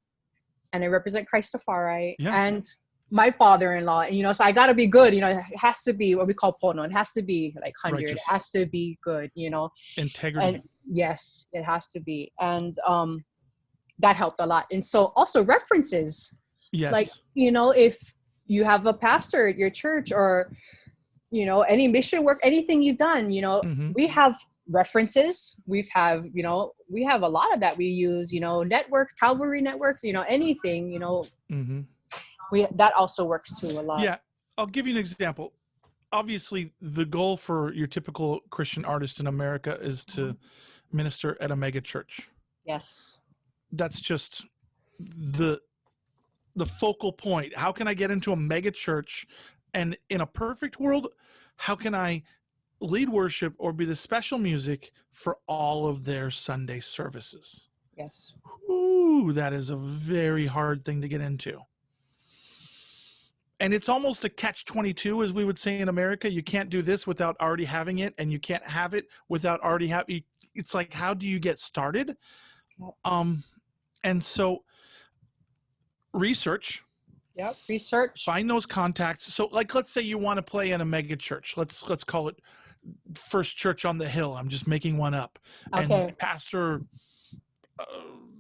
and I represent CHRISTAFARI and my father-in-law, you know, so I got to be good, you know, it has to be what we call pono. It has to be like 100. Righteous. It has to be good, you know. Integrity. And yes, it has to be. And that helped a lot. And so also references. Yes. Like, you know, if you have a pastor at your church or, you know, any mission work, anything you've done, you know, we have references. We have a lot of that we use, you know, networks, Calvary networks, you know, anything, you know, that also works too a lot. Yeah. I'll give you an example. Obviously the goal for your typical Christian artist in America is to minister at a mega church. Yes. That's just the focal point. How can I get into a mega church? And in a perfect world, how can I lead worship or be the special music for all of their Sunday services? Yes. Ooh, that is a very hard thing to get into. And it's almost a catch-22, as we would say in America. You can't do this without already having it, and you can't have it without already having it. It's like, how do you get started? And so research, Yep. Research. Find those contacts. So like, let's say you want to play in a mega church. Let's call it First Church on the Hill. I'm just making one up. Okay. And Pastor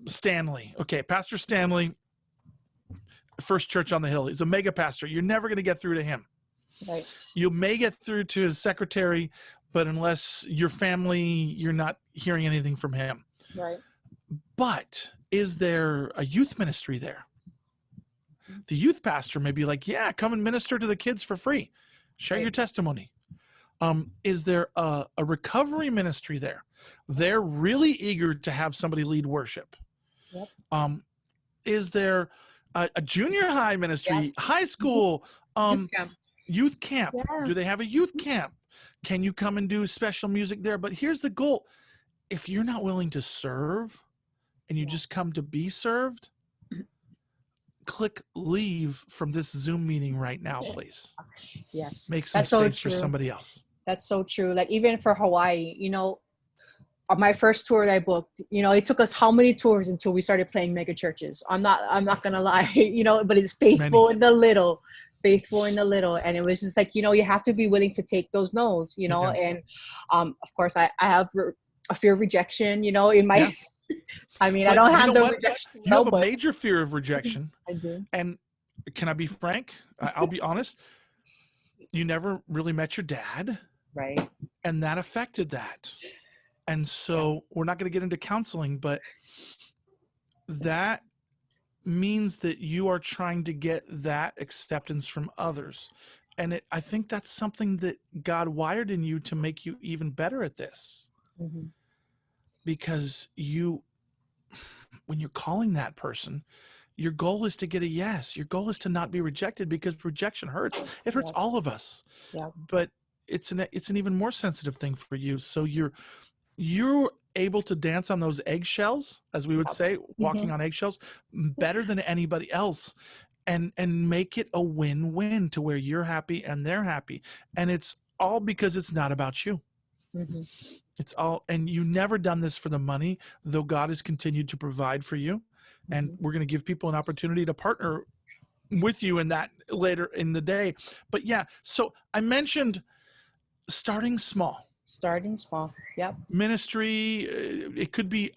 Stanley. Okay, Pastor Stanley, First Church on the Hill. He's a mega pastor. You're never going to get through to him. Right. You may get through to his secretary, but unless your family, you're not hearing anything from him. Right. But is there a youth ministry there? The youth pastor may be like, yeah, come and minister to the kids for free. Share your testimony. Is there a recovery ministry there? They're really eager to have somebody lead worship. Yep. Is there a junior high ministry, high school, youth camp? Yeah. Do they have a youth camp? Can you come and do special music there? But here's the goal. If you're not willing to serve and you just come to be served, click leave from this Zoom meeting right now, please. Yes. Make some space for somebody else. That's so true. Like even for Hawaii, you know, on my first tour that I booked, you know, it took us how many tours until we started playing mega churches? I'm not gonna lie, you know, but it's faithful in the little. And it was just like, you know, you have to be willing to take those no's, you know. And of course I have a fear of rejection, you know, in my I mean, but I don't have the rejection. You have a major fear of rejection. I do. And can I be frank? I'll be honest. You never really met your dad. Right. And that affected that. And so we're not going to get into counseling, but that means that you are trying to get that acceptance from others. And I think that's something that God wired in you to make you even better at this. Mm-hmm. Because when you're calling that person, your goal is to get a yes. Your goal is to not be rejected, because rejection hurts. It hurts all of us. Yeah. But it's an even more sensitive thing for you. So you're able to dance on those eggshells, as we would say, walking on eggshells, better than anybody else, and make it a win-win to where you're happy and they're happy. And it's all because it's not about you. Mm-hmm. It's all, and you never done this for the money, though God has continued to provide for you. And we're going to give people an opportunity to partner with you in that later in the day. But yeah, so I mentioned starting small. Yep. Ministry, it could be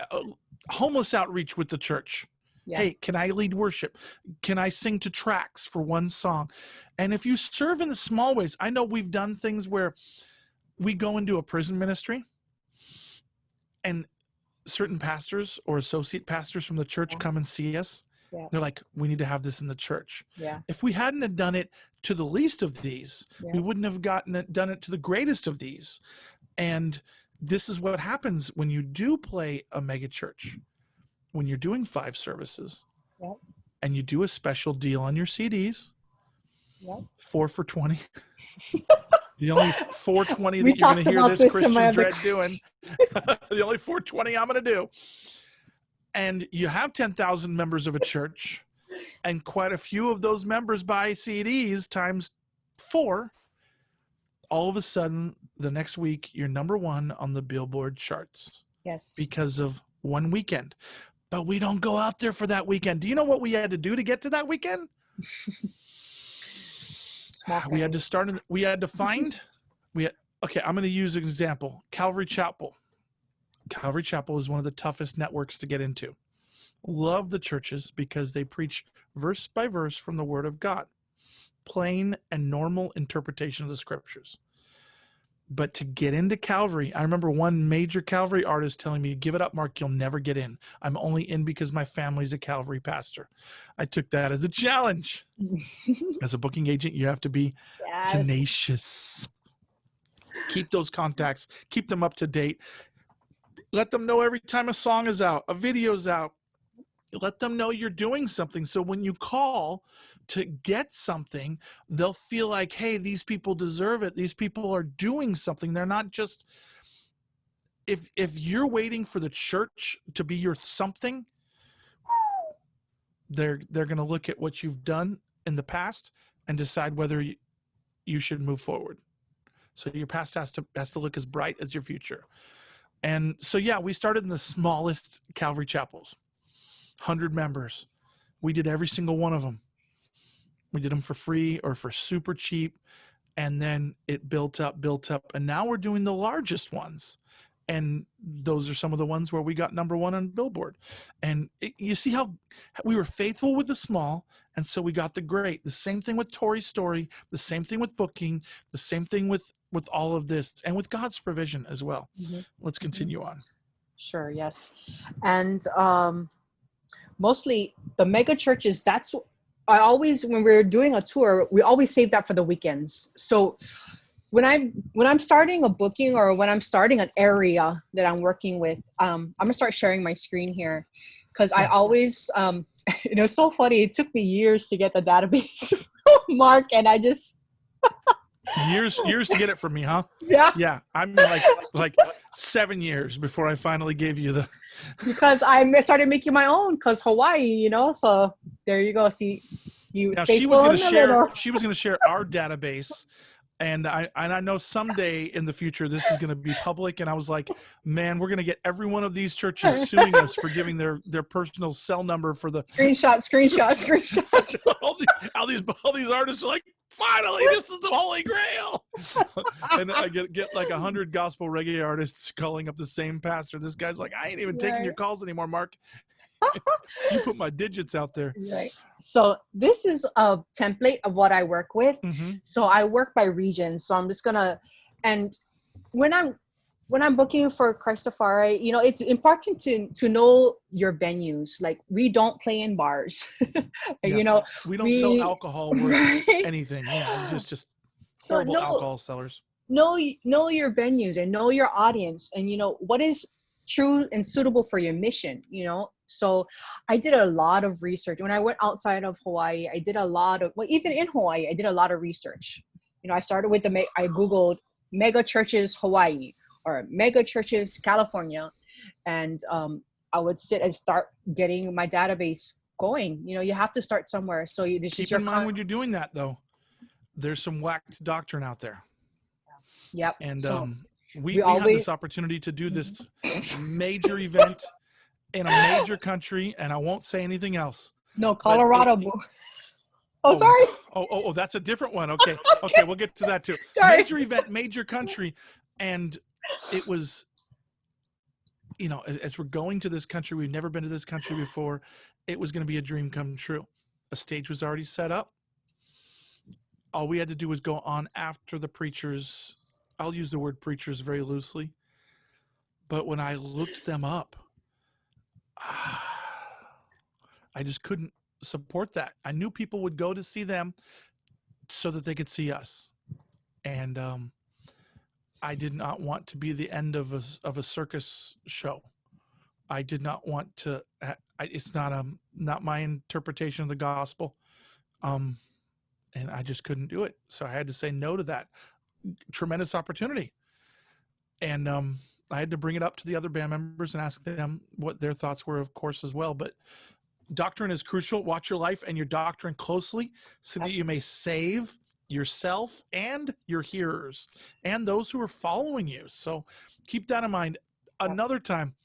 homeless outreach with the church. Yeah. Hey, can I lead worship? Can I sing to tracks for one song? And if you serve in the small ways, I know we've done things where we go into a prison ministry and certain pastors or associate pastors from the church come and see us. Yeah. They're like, we need to have this in the church. Yeah. If we hadn't have done it to the least of these, we wouldn't have done it to the greatest of these. And this is what happens when you do play a mega church, when you're doing 5 services and you do a special deal on your CDs, 4 for $20. The only 420 that you're going to hear this Christian Dread doing, the only 420 I'm going to do. And you have 10,000 members of a church, and quite a few of those members buy CDs times 4. All of a sudden, the next week, you're #1 on the Billboard charts. Yes. Because of one weekend. But we don't go out there for that weekend. Do you know what we had to do to get to that weekend? We had to find, okay, I'm going to use an example. Calvary Chapel. Calvary Chapel is one of the toughest networks to get into. Love the churches because they preach verse by verse from the Word of God. Plain and normal interpretation of the scriptures. But to get into Calvary, I remember one major Calvary artist telling me, give it up, Mark, you'll never get in. I'm only in because my family's a Calvary pastor. I took that as a challenge. As a booking agent, you have to be tenacious. Keep those contacts. Keep them up to date. Let them know every time a song is out, a video's out. Let them know you're doing something. So when you call to get something, they'll feel like, hey, these people deserve it. These people are doing something. They're not just, if you're waiting for the church to be your something, they're going to look at what you've done in the past and decide whether you should move forward. So your past has to look as bright as your future. And so, yeah, we started in the smallest Calvary chapels, 100 members. We did every single one of them. We did them for free or for super cheap. And then it built up. And now we're doing the largest ones. And those are some of the ones where we got #1 on Billboard. And you see how we were faithful with the small, and so we got the great. The same thing with Torie's story, the same thing with booking, the same thing with all of this, and with God's provision as well. Mm-hmm. Let's continue on. Sure, yes. And mostly the mega churches, that's, I always, when we're doing a tour, we always save that for the weekends. So when I'm starting a booking, or when I'm starting an area that I'm working with, I'm gonna start sharing my screen here, because I always, it's so funny. It took me years to get the database, Mark, and I just years to get it from me, huh? Yeah. I mean, like 7 years before I finally gave you the. Because I started making my own, because Hawaii, So there you go. See, you. Now she was going to share. She was going to share our database. And I know someday in the future this is going to be public. And I was like, man, we're going to get every one of these churches suing us for giving their personal cell number for the screenshot. all these artists are like, finally, this is the Holy Grail. And I get like 100 gospel reggae artists calling up the same pastor. This guy's like, I ain't even taking your calls anymore, Mark. You put my digits out there. Right. So this is a template of what I work with. Mm-hmm. So I work by region. So I'm just gonna, and when I'm booking for CHRISTAFARI, it's important to know your venues. Like, we don't play in bars. We don't sell alcohol worth anything. Yeah, just horrible alcohol sellers. Know your venues and know your audience, and what is true and suitable for your mission. So I did a lot of research when I went outside of Hawaii. I did a lot of, even in Hawaii, I did a lot of research. I started with I Googled mega churches Hawaii or mega churches California, and I would sit and start getting my database going. You have to start somewhere. So keep in mind when you're doing that, though, there's some whacked doctrine out there. Yep. And we had this opportunity to do this major event in a major country, and I won't say anything else. No, Colorado. Sorry. Oh, that's a different one. Okay, we'll get to that too. Sorry. Major event, major country, and it was, as we're going to this country, we've never been to this country before. It was going to be a dream come true. A stage was already set up. All we had to do was go on after the preachers. I'll use the word preachers very loosely, but when I looked them up, I just couldn't support that. I knew people would go to see them so that they could see us. And I did not want to be the end of a circus show. I did not want to, it's not my interpretation of the gospel. And I just couldn't do it. So I had to say no to that tremendous opportunity. And I had to bring it up to the other band members and ask them what their thoughts were, of course, as well. But doctrine is crucial. Watch your life and your doctrine closely so that you may save yourself and your hearers and those who are following you. So keep that in mind. Another time,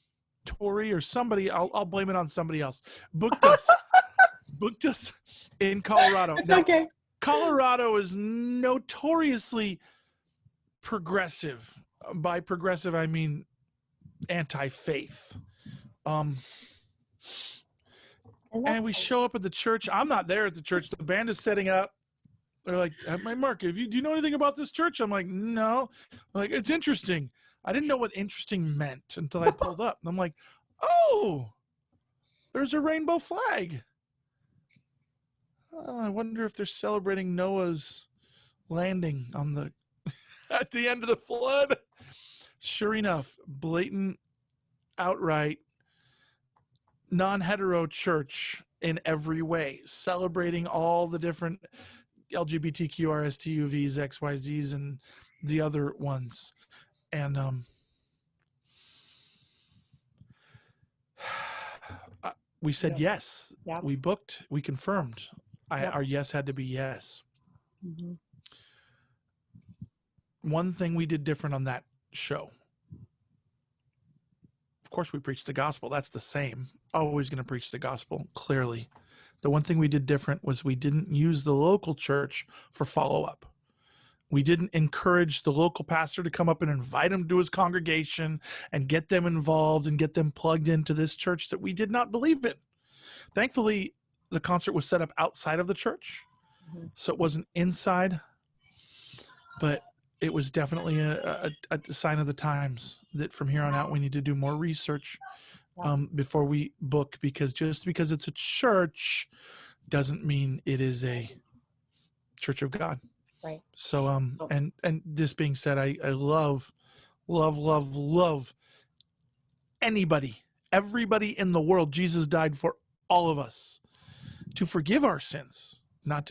Torie or somebody, I'll blame it on somebody else, booked us in Colorado. Now, okay. Colorado is notoriously progressive. By progressive, I mean anti-faith. And we show up at the church. I'm not there at the church. The band is setting up. They're like, "My Mark, do you know anything about this church?" I'm like, "No." I'm like, "It's interesting." I didn't know what interesting meant until I pulled up. And I'm like, "Oh, there's a rainbow flag. I wonder if they're celebrating Noah's landing on the at the end of the flood." Sure enough, blatant, outright, non-hetero church in every way, celebrating all the different LGBTQ, RSTUVs, XYZs, and the other ones. And we said yes. Yep. We booked. We confirmed. Our yes had to be yes. Mm-hmm. One thing we did different on that show. Of course, we preached the gospel. That's the same. Always going to preach the gospel, clearly. The one thing we did different was we didn't use the local church for follow-up. We didn't encourage the local pastor to come up and invite him to his congregation and get them involved and get them plugged into this church that we did not believe in. Thankfully, the concert was set up outside of the church, so it wasn't inside, but it was definitely a sign of the times that from here on out we need to do more research before we book, because just because it's a church doesn't mean it is a church of God. Right. So and this being said, I love everybody in the world. Jesus died for all of us to forgive our sins, not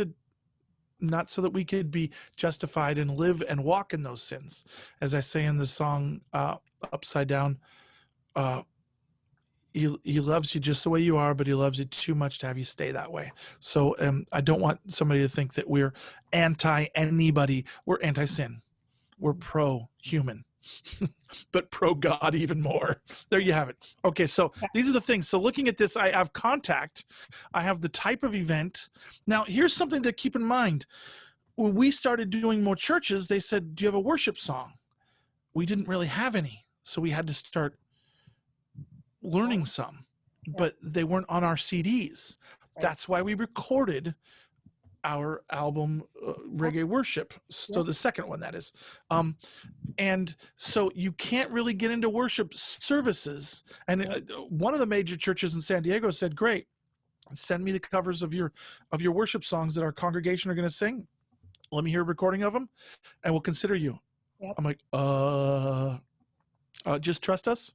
so that we could be justified and live and walk in those sins. As I say in the song Upside Down, he loves you just the way you are, but he loves you too much to have you stay that way. So I don't want somebody to think that we're anti anybody. We're anti-sin. We're pro-human, but pro-God even more. There you have it. Okay, so these are the things. So looking at this, I have contact. I have the type of event. Now, here's something to keep in mind. When we started doing more churches, they said, do you have a worship song? We didn't really have any, so we had to start learning some, but they weren't on our CDs. That's why we recorded our album, Reggae Worship. So the second one, that is. And so you can't really get into worship services. And one of the major churches in San Diego said, great, send me the covers of your worship songs that our congregation are going to sing. Let me hear a recording of them and we'll consider you. I'm like, just trust us?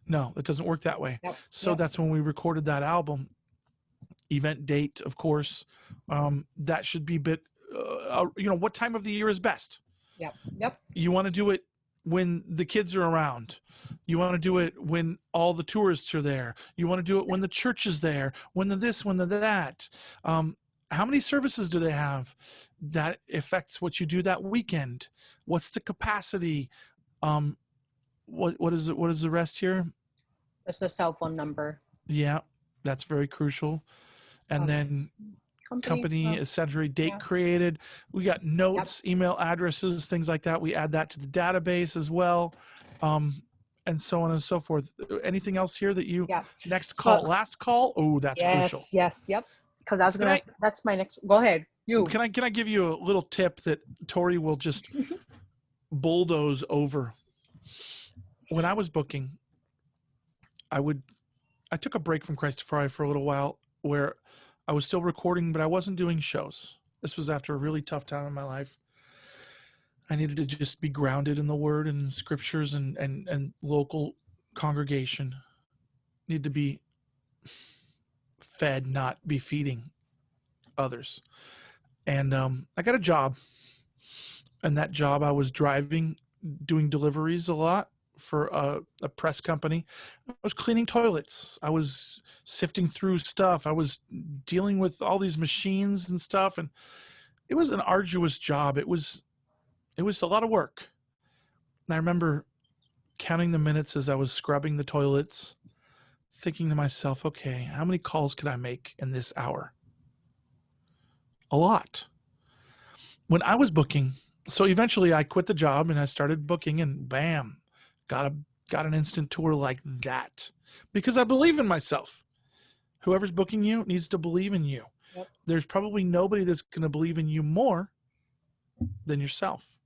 No, it doesn't work that way. So that's when we recorded that album. Event date, of course. That should be what time of the year is best? You want to do it when the kids are around. You want to do it when all the tourists are there. You want to do it when the church is there, when the this, when the that. How many services do they have? That affects what you do that weekend. What's the capacity? What is it? What is the rest here? That's the cell phone number. Yeah, that's very crucial. And then company, etc. Date created. We got notes, email addresses, things like that. We add that to the database as well, and so on and so forth. Anything else here that you next call, last call? Oh, that's crucial. Yes. Because I was gonna. That's my next. Go ahead. You can I give you a little tip that Torie will just bulldoze over. When I was booking, I took a break from CHRISTAFARI for a little while where I was still recording, but I wasn't doing shows. This was after a really tough time in my life. I needed to just be grounded in the word and scriptures and local congregation. Need to be fed, not be feeding others. And I got a job. And that job, I was driving, doing deliveries a lot for a press company. I was cleaning toilets. I was sifting through stuff. I was dealing with all these machines and stuff. And it was an arduous job. It was a lot of work. And I remember counting the minutes as I was scrubbing the toilets, thinking to myself, okay, how many calls could I make in this hour? A lot. When I was booking, so eventually I quit the job and I started booking, and bam, got an instant tour like that, because I believe in myself. Whoever's booking you needs to believe in you. There's probably nobody that's going to believe in you more than yourself.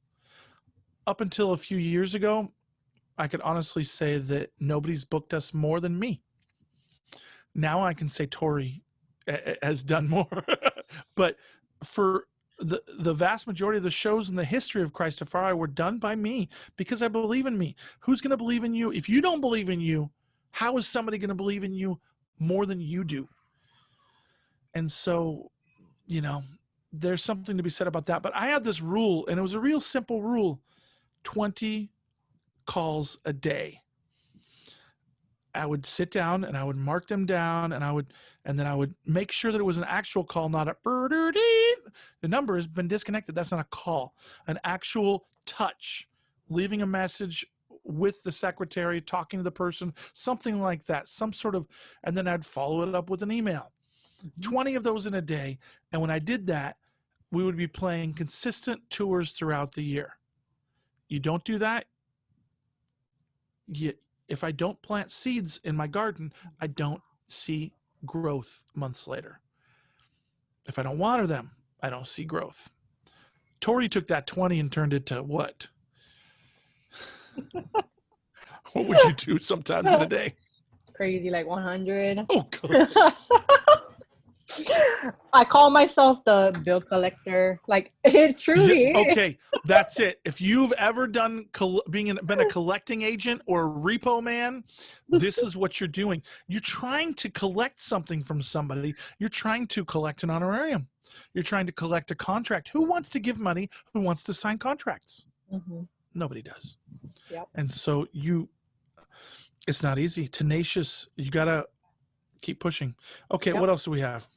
Up until a few years ago, I could honestly say that nobody's booked us more than me. Now I can say Torie has done more. But for the vast majority of the shows in the history of CHRISTAFARI were done by me because I believe in me. Who's going to believe in you? If you don't believe in you, how is somebody going to believe in you more than you do? And so, there's something to be said about that. But I had this rule, and it was a real simple rule: 20 calls a day. I would sit down and I would mark them down, and then I would make sure that it was an actual call, not a the number has been disconnected. That's not a call. An actual touch, leaving a message with the secretary, talking to the person, something like that, some sort of, and then I'd follow it up with an email. 20 of those in a day. And when I did that, we would be playing consistent tours throughout the year. You don't do that, if I don't plant seeds in my garden, I don't see growth months later. If I don't water them, I don't see growth. Torie took that 20 and turned it to what? What would you do sometimes in a day? Crazy, like 100. Oh, God. I call myself the bill collector. Like, it truly. Yeah, okay, that's it. If you've ever been a collecting agent or a repo man, this is what you're doing. You're trying to collect something from somebody. You're trying to collect an honorarium. You're trying to collect a contract. Who wants to give money? Who wants to sign contracts? Mm-hmm. Nobody does. Yep. And so it's not easy. Tenacious. You got to keep pushing. Okay, Yep. What else do we have?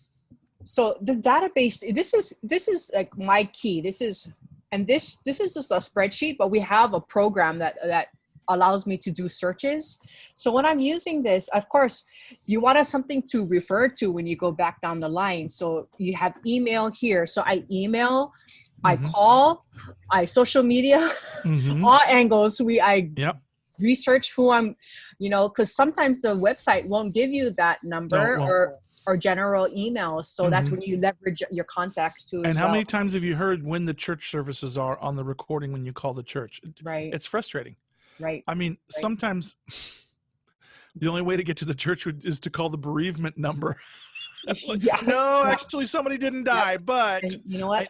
So the database, this is like my key. This is just a spreadsheet, but we have a program that allows me to do searches. So when I'm using this, of course, you want something to refer to when you go back down the line. So you have email here. So I email, I call, I social media, all angles. I research who I'm, because sometimes the website won't give you that number or general email. So that's when you leverage your contacts too. And how many times have you heard when the church services are on the recording when you call the church? Right. It's frustrating. Right. I mean, sometimes the only way to get to the church is to call the bereavement number. No, actually somebody didn't die, but. And you know what?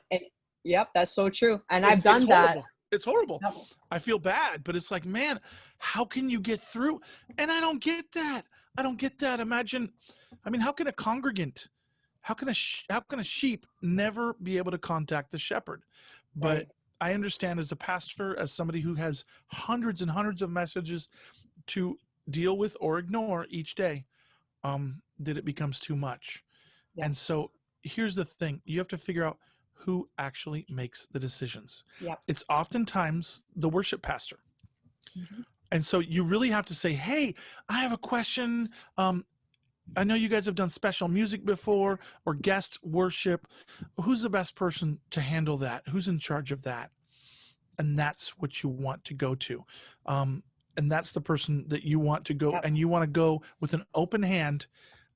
Yep, that's so true. And I've done that. It's horrible. Yep. I feel bad, but it's like, man, how can you get through? And I don't get that. Imagine, how can a congregant, how can a sheep never be able to contact the shepherd? But I understand as a pastor, as somebody who has hundreds and hundreds of messages to deal with or ignore each day, that it becomes too much. Yes. And so here's the thing. You have to figure out who actually makes the decisions. Yep. It's oftentimes the worship pastor. And so you really have to say, hey, I have a question. I know you guys have done special music before or guest worship. Who's the best person to handle that? Who's in charge of that? And that's what you want to go to. And that's the person that you want to go. Yep. And you want to go with an open hand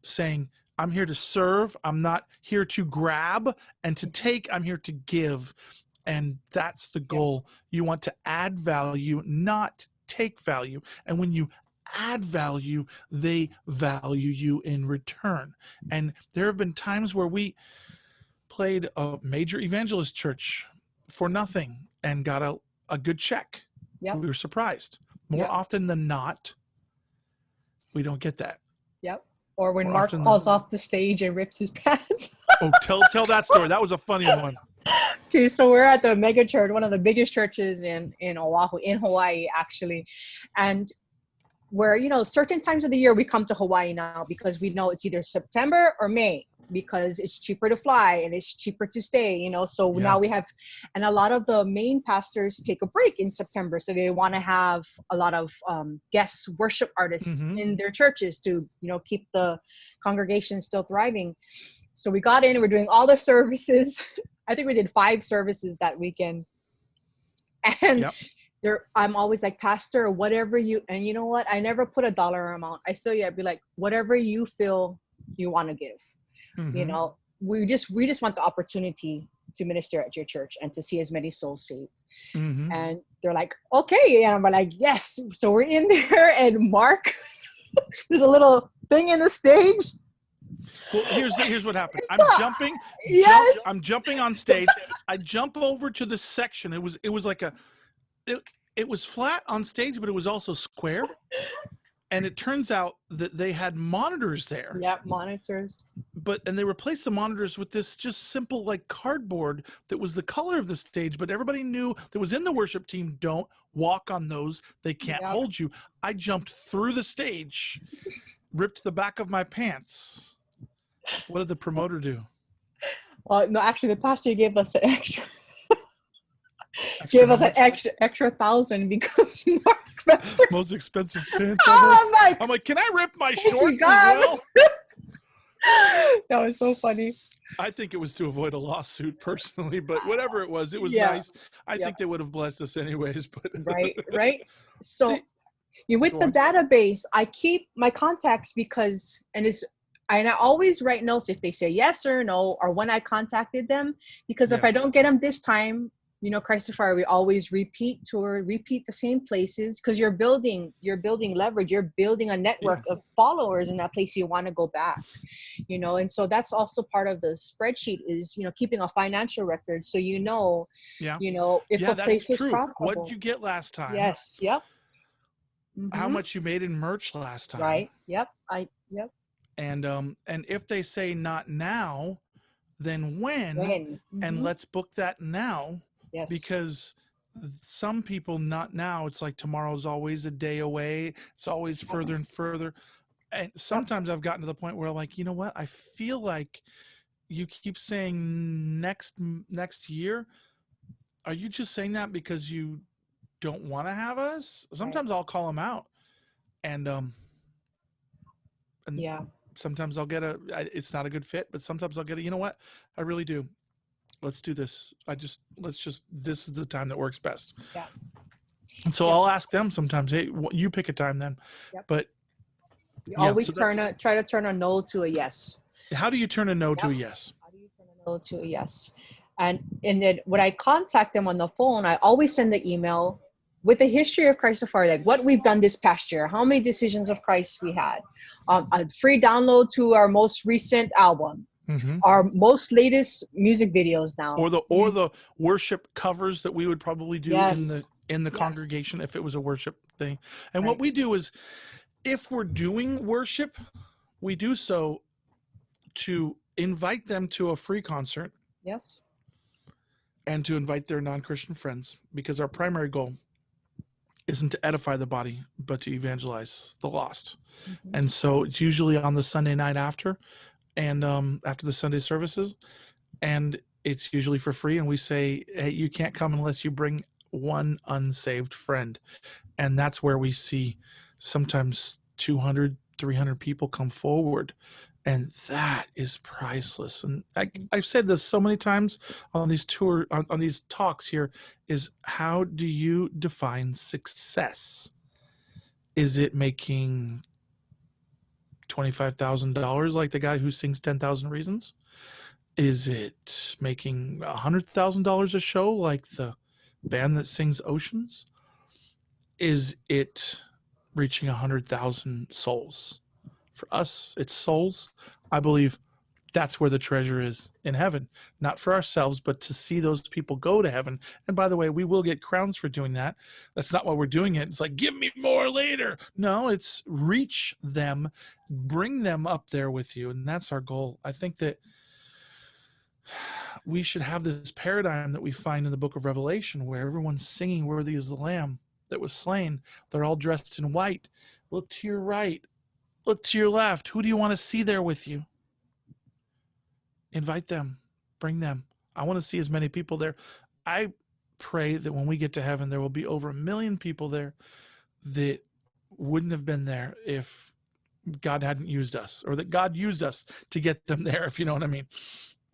saying, I'm here to serve. I'm not here to grab and to take. I'm here to give. And that's the goal. Yep. You want to add value, not take value. And when you add value, they value you in return. And there have been times where we played a major evangelist church for nothing and got a good check. Yep. We were surprised. More often than not, we don't get that. Yep. Or when Mark falls off the stage and rips his pants. Oh, tell that story. That was a funny one. Okay, so we're at the mega church, one of the biggest churches in Oahu, in Hawaii, actually. And where, certain times of the year we come to Hawaii now because we know it's either September or May because it's cheaper to fly and it's cheaper to stay, So now we have, and a lot of the main pastors take a break in September. So they want to have a lot of guest worship artists in their churches to, keep the congregation still thriving. So we got in, we're doing all the services. I think we did 5 services that weekend. And I'm always like, Pastor, whatever and you know what? I never put a dollar amount. I'd be like, whatever you feel you want to give. We just want the opportunity to minister at your church and to see as many souls saved. And they're like, okay. And I'm like, yes. So we're in there and Mark, there's a little thing in the stage. Well, here's what happened. I'm jumping. Yes. I'm jumping on stage. I jump over to the section. It was like it was flat on stage, but it was also square. And it turns out that they had monitors there. Yeah, monitors. And they replaced the monitors with this just simple like cardboard that was the color of the stage. But everybody knew that was in the worship team, don't walk on those. They can't hold you. I jumped through the stage, ripped the back of my pants. What did the promoter do? Well, no, actually the pastor gave us an extra. Gave us an extra 1,000 because Mark most expensive pants ever. Oh, I'm like, can I rip my shorts as well? That was so funny. I think it was to avoid a lawsuit personally, but whatever it was Yeah. nice. I Yep. think they would have blessed us anyways, but Right. So you with Go the on. database, I keep my contacts because and I always write notes if they say yes or no, or when I contacted them, because if Yeah. I don't get them this time, you know, CHRISTAFARI, we always repeat the same places, because you're building leverage, you're building a network of followers in that place you want to go back, you know. And so that's also part of the spreadsheet is, you know, keeping a financial record, so you know, Yeah. you know, if a That's place is true. profitable. What did you get last time? Yes. Yep. How much you made in merch last time? Right. Yep. Yep. And if they say not now, then when? And let's book that now. Yes. Because some people, not now, it's like tomorrow's always a day away. It's always further and further. And sometimes I've gotten to the point where I'm like, you know what? I feel like you keep saying next year. Are you just saying that because you don't want to have us? Sometimes I'll call them out, and yeah. sometimes I'll get it's not a good fit, but sometimes I'll get you know what? I really do. Let's do this. This is the time that works best. Yeah. And so I'll ask them sometimes, hey, you pick a time then. Yep. But you always try to turn a no to a yes. How do you turn a no to a yes? How do you turn a no to a yes? And then when I contact them on the phone, I always send the email with the history of CHRISTAFARI, like what we've done this past year, how many decisions of Christ we had, a free download to our most recent album, our most latest music videos now, or the worship covers that we would probably do in the congregation if it was a worship thing. And what we do is, if we're doing worship, we do so to invite them to a free concert. Yes. And to invite their non-Christian friends, because our primary goal isn't to edify the body, but to evangelize the lost. And so it's usually on the Sunday night after, and after the Sunday services, and it's usually for free. And we say, hey, you can't come unless you bring one unsaved friend. And that's where we see sometimes 200, 300 people come forward. And that is priceless. And I've said this so many times on these on these talks here, is how do you define success? Is it making $25,000 like the guy who sings 10,000 Reasons? Is it making $100,000 a show like the band that sings Oceans? Is it reaching 100,000 souls? For us, it's souls. I believe that's where the treasure is, in heaven, not for ourselves, but to see those people go to heaven. And by the way, we will get crowns for doing that. That's not why we're doing it. It's like, give me more later. No, it's reach them, bring them up there with you. And that's our goal. I think that we should have this paradigm that we find in the book of Revelation, where everyone's singing, worthy is the Lamb that was slain. They're all dressed in white. Look to your right. Look to your left. Who do you want to see there with you? Invite them. Bring them. I want to see as many people there. I pray that when we get to heaven, there will be over 1 million people there that wouldn't have been there if God hadn't used us, or that God used us to get them there, if you know what I mean.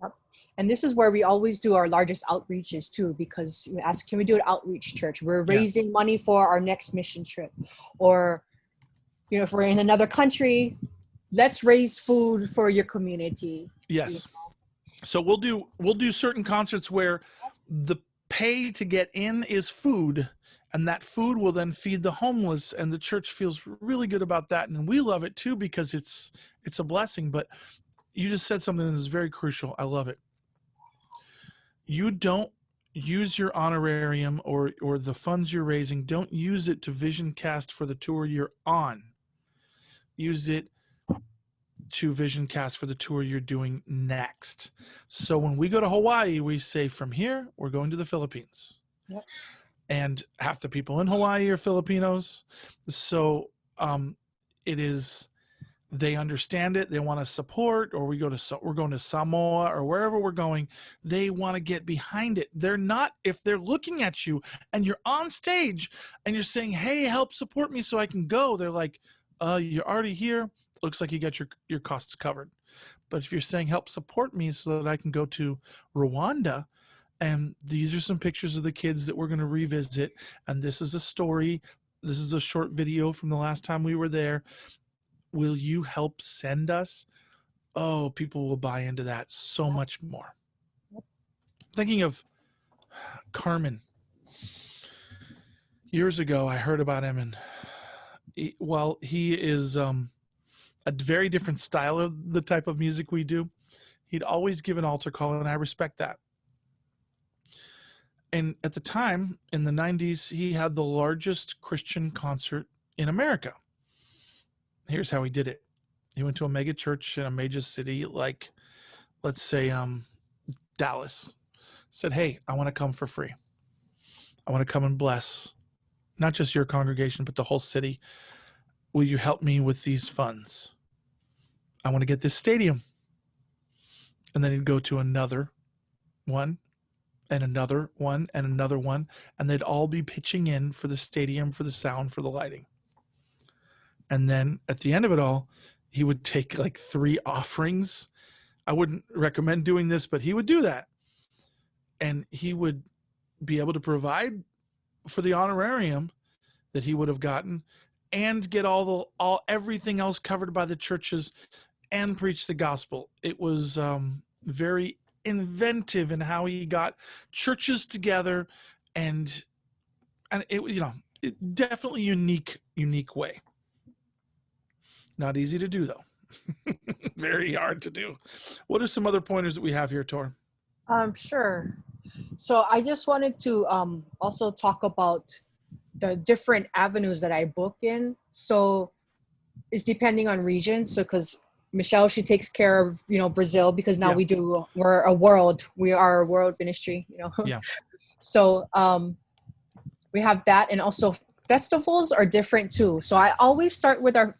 Yep. And this is where we always do our largest outreaches too, because you ask, can we do an outreach church? We're raising money for our next mission trip. Or, you know, if we're in another country, let's raise food for your community. Yes. So we'll do certain concerts where the pay to get in is food, and that food will then feed the homeless, and the church feels really good about that, and we love it too, because it's a blessing. But you just said something that is very crucial. I love it. You don't use your honorarium or the funds you're raising, don't use it to vision cast for the tour you're on. Use it to vision cast for the tour you're doing next. So when we go to Hawaii, we say, from here, we're going to the Philippines. Yep. And half the people in Hawaii are Filipinos. So it is, they understand it. They want to support, or we're going to Samoa or wherever we're going. They want to get behind it. They're not, if they're looking at you and you're on stage and you're saying, hey, help support me so I can go. They're like, you're already here. looks like you got your costs covered. But if you're saying help support me so that I can go to Rwanda, and these are some pictures of the kids that we're going to revisit, and this is a story, this is a short video from the last time we were there, will you help send us? Oh, people will buy into that so much more. Thinking of Carmen. Years ago, I heard about him, and he is a very different style of the type of music we do. He'd always give an altar call, and I respect that. And at the time, in the 90s, he had the largest Christian concert in America. Here's how he did it. He went to a mega church in a major city like, let's say, Dallas. Said, hey, I want to come for free. I want to come and bless not just your congregation, but the whole city. Will you help me with these funds? I want to get this stadium. And then he'd go to another one, and another one, and another one, and they'd all be pitching in for the stadium, for the sound, for the lighting. And then at the end of it all, he would take like 3 offerings. I wouldn't recommend doing this, but he would do that. And he would be able to provide for the honorarium that he would have gotten, and get everything else covered by the churches, and preach the gospel. It was very inventive in how he got churches together, and it, it definitely unique way. Not easy to do though. Very hard to do. What are some other pointers that we have here, Tor? Sure. So I just wanted to also talk about the different avenues that I book in. So it's depending on region. So because Michelle, she takes care of, Brazil, because now we are a world ministry, Yeah. So we have that. And also festivals are different too. So I always start with our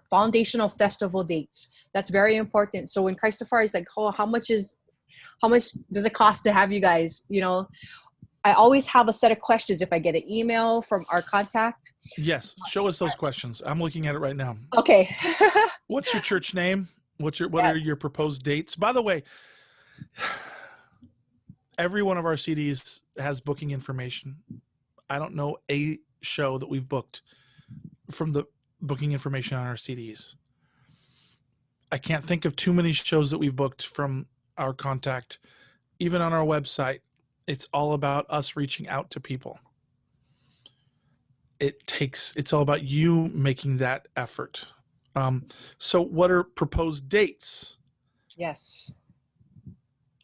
foundational festival dates. That's very important. So when CHRISTAFARI is like, oh, how much does it cost to have you guys? I always have a set of questions if I get an email from our contact. Yes. Show us those questions. I'm looking at it right now. Okay. What's your church name? What are your proposed dates? By the way, every one of our CDs has booking information. I don't know a show that we've booked from the booking information on our CDs. I can't think of too many shows that we've booked from our contact, even on our website. It's all about us reaching out to people. It's all about you making that effort. So what are proposed dates? Yes.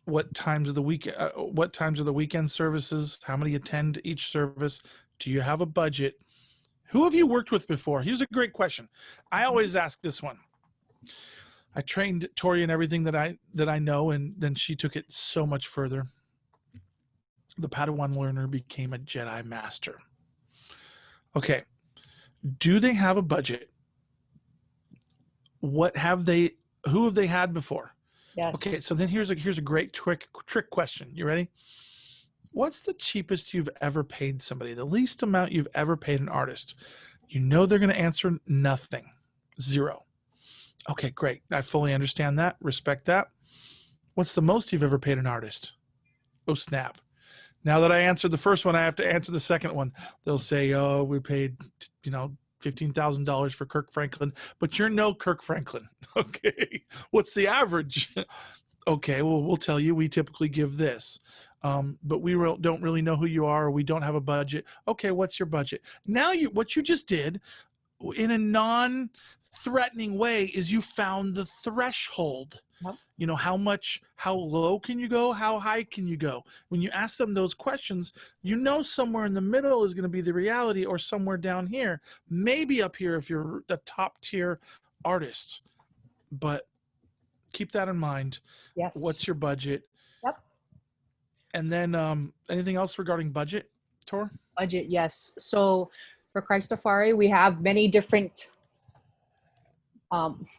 What times of the week? What times are the weekend services? How many attend each service? Do you have a budget? Who have you worked with before? Here's a great question. I always ask this one. I trained Torie in everything that I know, and then she took it so much further. The Padawan learner became a Jedi master. Okay. Do they have a budget? Who have they had before? Yes. Okay, so then here's a great trick question. You ready? What's the cheapest you've ever paid somebody? The least amount you've ever paid an artist? They're going to answer nothing. 0. Okay, great. I fully understand that. Respect that. What's the most you've ever paid an artist? Oh, snap. Now that I answered the first one, I have to answer the second one. They'll say, oh, we paid, $15,000 for Kirk Franklin, but you're no Kirk Franklin. Okay. What's the average? Okay, well, we'll tell you, we typically give this, but we don't really know who you are, or we don't have a budget. Okay, what's your budget? Now what you just did in a non-threatening way is you found the threshold. Yep. How low can you go? How high can you go? When you ask them those questions, somewhere in the middle is going to be the reality, or somewhere down here, maybe up here if you're a top tier artist. But keep that in mind. Yes. What's your budget? Yep. And then anything else regarding budget, Tor? Budget, yes. So for CHRISTAFARI, we have many different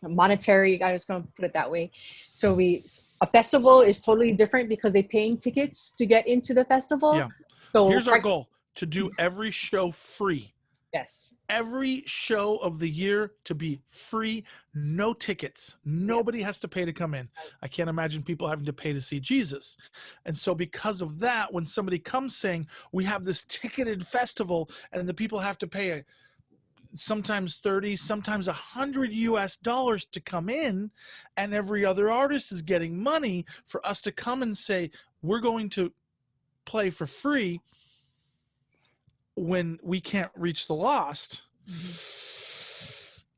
monetary, I was going to put it that way. So a festival is totally different because they're paying tickets to get into the festival. Yeah. So here's our goal: to do every show free. Yes. Every show of the year to be free, no tickets. Nobody has to pay to come in. I can't imagine people having to pay to see Jesus. And so because of that, when somebody comes saying, we have this ticketed festival and the people have to pay sometimes 30, sometimes $100 to come in, and every other artist is getting money, for us to come and say, we're going to play for free when we can't reach the lost,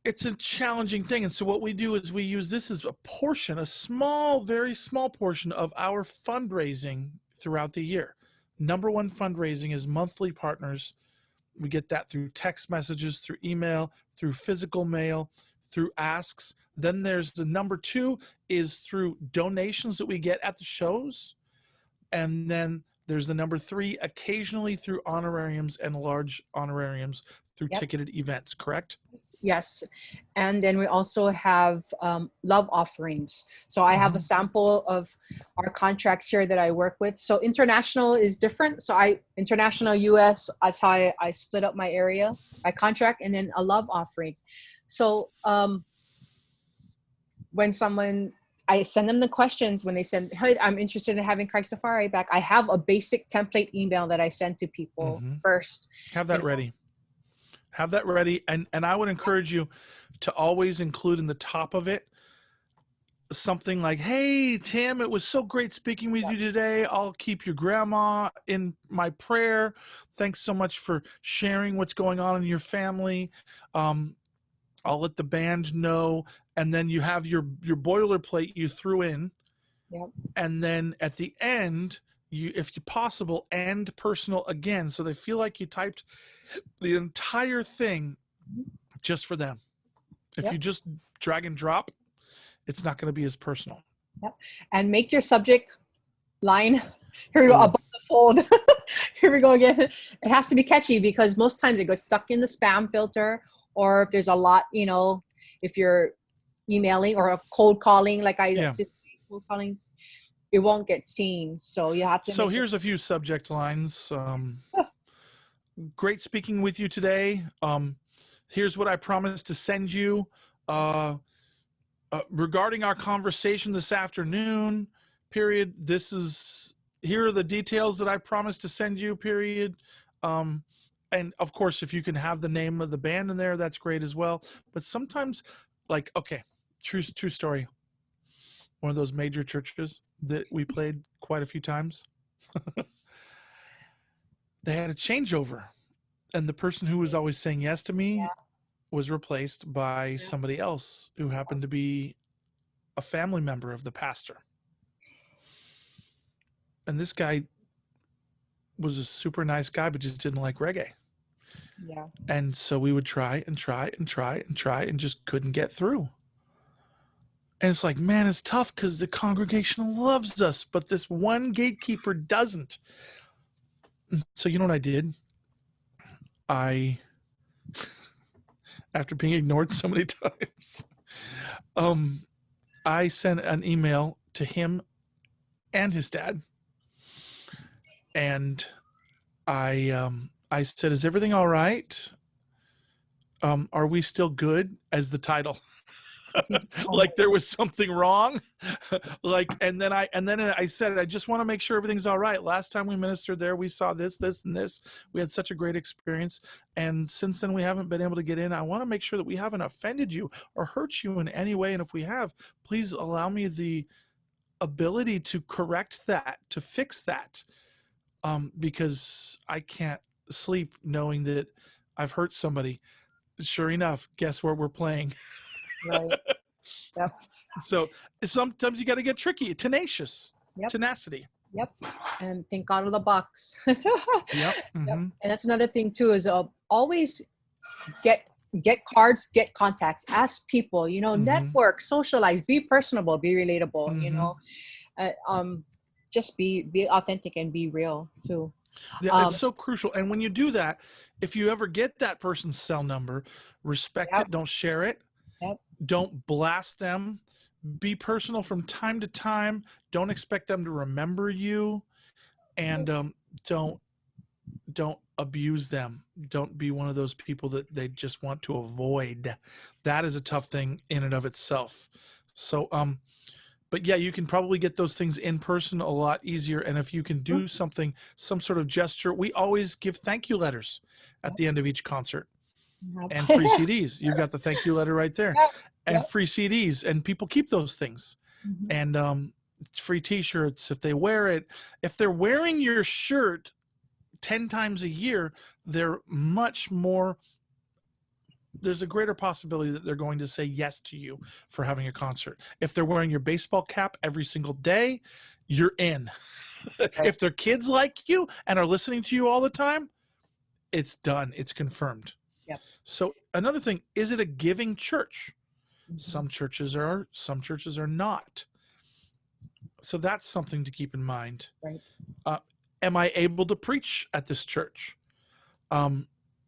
it's a challenging thing. And so what we do is we use this as a portion, a small, very small portion of our fundraising throughout the year. Number one fundraising is monthly partners. We get that through text messages, through email, through physical mail, through asks. Then there's the number two is through donations that we get at the shows. And then there's the number three, occasionally through honorariums and large honorariums through ticketed events, correct? Yes. And then we also have love offerings. So I have a sample of our contracts here that I work with. So international is different. So international US, that's how I split up my area, my contract, and then a love offering. So when I send them the questions when they send, hey, I'm interested in having CHRISTAFARI back. I have a basic template email that I send to people first. Have that ready. Have that ready. And I would encourage you to always include in the top of it something like, hey, Tim, it was so great speaking with you today. I'll keep your grandma in my prayer. Thanks so much for sharing what's going on in your family. I'll let the band know. And then you have your boilerplate you threw in. Yep. And then at the end, if possible, end personal again. So they feel like you typed the entire thing just for them. If you just drag and drop, it's not going to be as personal. Yep. And make your subject line, here we go, above the fold. Here we go again. It has to be catchy because most times it goes stuck in the spam filter, or if there's a lot, if you're emailing or a cold calling, like I just cold calling, it won't get seen. So you have to. So here's a few subject lines. Great speaking with you today. Here's what I promised to send you. Regarding our conversation this afternoon, period. Here are the details that I promised to send you, period. And of course, if you can have the name of the band in there, that's great as well. But sometimes, true story. One of those major churches that we played quite a few times, they had a changeover, and the person who was always saying yes to me was replaced by somebody else who happened to be a family member of the pastor. And this guy was a super nice guy, but just didn't like reggae. Yeah. And so we would try and just couldn't get through. And it's like, man, it's tough because the congregation loves us, but this one gatekeeper doesn't. So you know what I did? After being ignored so many times, I sent an email to him and his dad. And I said, is everything all right? Are we still good as the title? Like there was something wrong. And then I said, I just want to make sure everything's all right. Last time we ministered there, we saw this, and this. We had such a great experience. And since then we haven't been able to get in. I want to make sure that we haven't offended you or hurt you in any way. And if we have, please allow me the ability to correct that, to fix that. Because I can't sleep knowing that I've hurt somebody. Sure enough, guess where we're playing? Right. Yep. So sometimes you got to get tricky, tenacity. Yep. And think out of the box. Yep. Mm-hmm. Yep. And that's another thing too, is always get cards, get contacts, ask people, network, socialize, be personable, be relatable, just be authentic and be real too. Yeah, it's so crucial. And when you do that, if you ever get that person's cell number, respect it, don't share it. Yep. Don't blast them. Be personal from time to time. Don't expect them to remember you. And don't don't abuse them. Don't be one of those people that they just want to avoid. That is a tough thing in and of itself. So, but yeah, you can probably get those things in person a lot easier. And if you can do something, some sort of gesture, we always give thank you letters at the end of each concert and free CDs. You've got the thank you letter right there and free CDs, and people keep those things. And it's free t-shirts if they wear it. If they're wearing your shirt 10 times a year, they're much more, there's a greater possibility that they're going to say yes to you for having a concert. If they're wearing your baseball cap every single day, you're in. If their kids like you and are listening to you all the time, it's done. It's confirmed. So another thing, is it a giving church? Some churches are, some churches are not. So that's something to keep in mind. Am I able to preach at this church?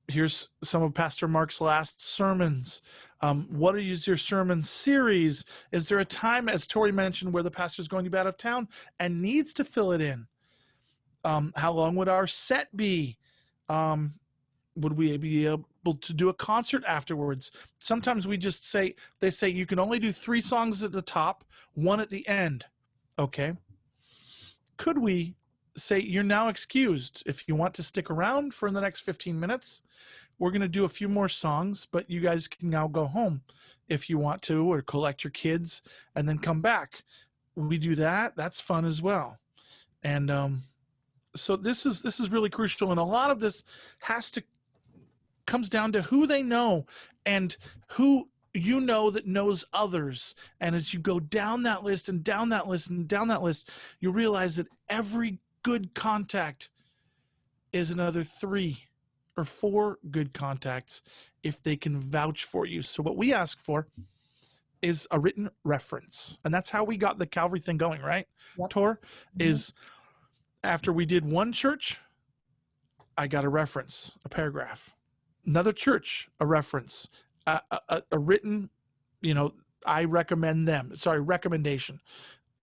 Here's some of Pastor Mark's last sermons. What is your sermon series? Is there a time, as Torie mentioned, where the pastor's going to be out of town and needs to fill it in? How long would our set be? Would we be able to do a concert afterwards? Sometimes we just say, they say you can only do 3 songs at the top, 1 at the end. Okay. Could we say you're now excused? If you want to stick around for the next 15 minutes, we're going to do a few more songs, but you guys can now go home if you want to, or collect your kids and then come back. We do that. That's fun as well. And so this is really crucial. And a lot of this comes down to who they know and who you know that knows others. And as you go down that list and down that list and down that list, you realize that every good contact is another 3 or 4 good contacts if they can vouch for you. So what we ask for is a written reference. And that's how we got the Calvary thing going, right? Tor, is after we did one church, I got a reference, a paragraph. Another church, a reference, a written, I recommend them. Recommendation.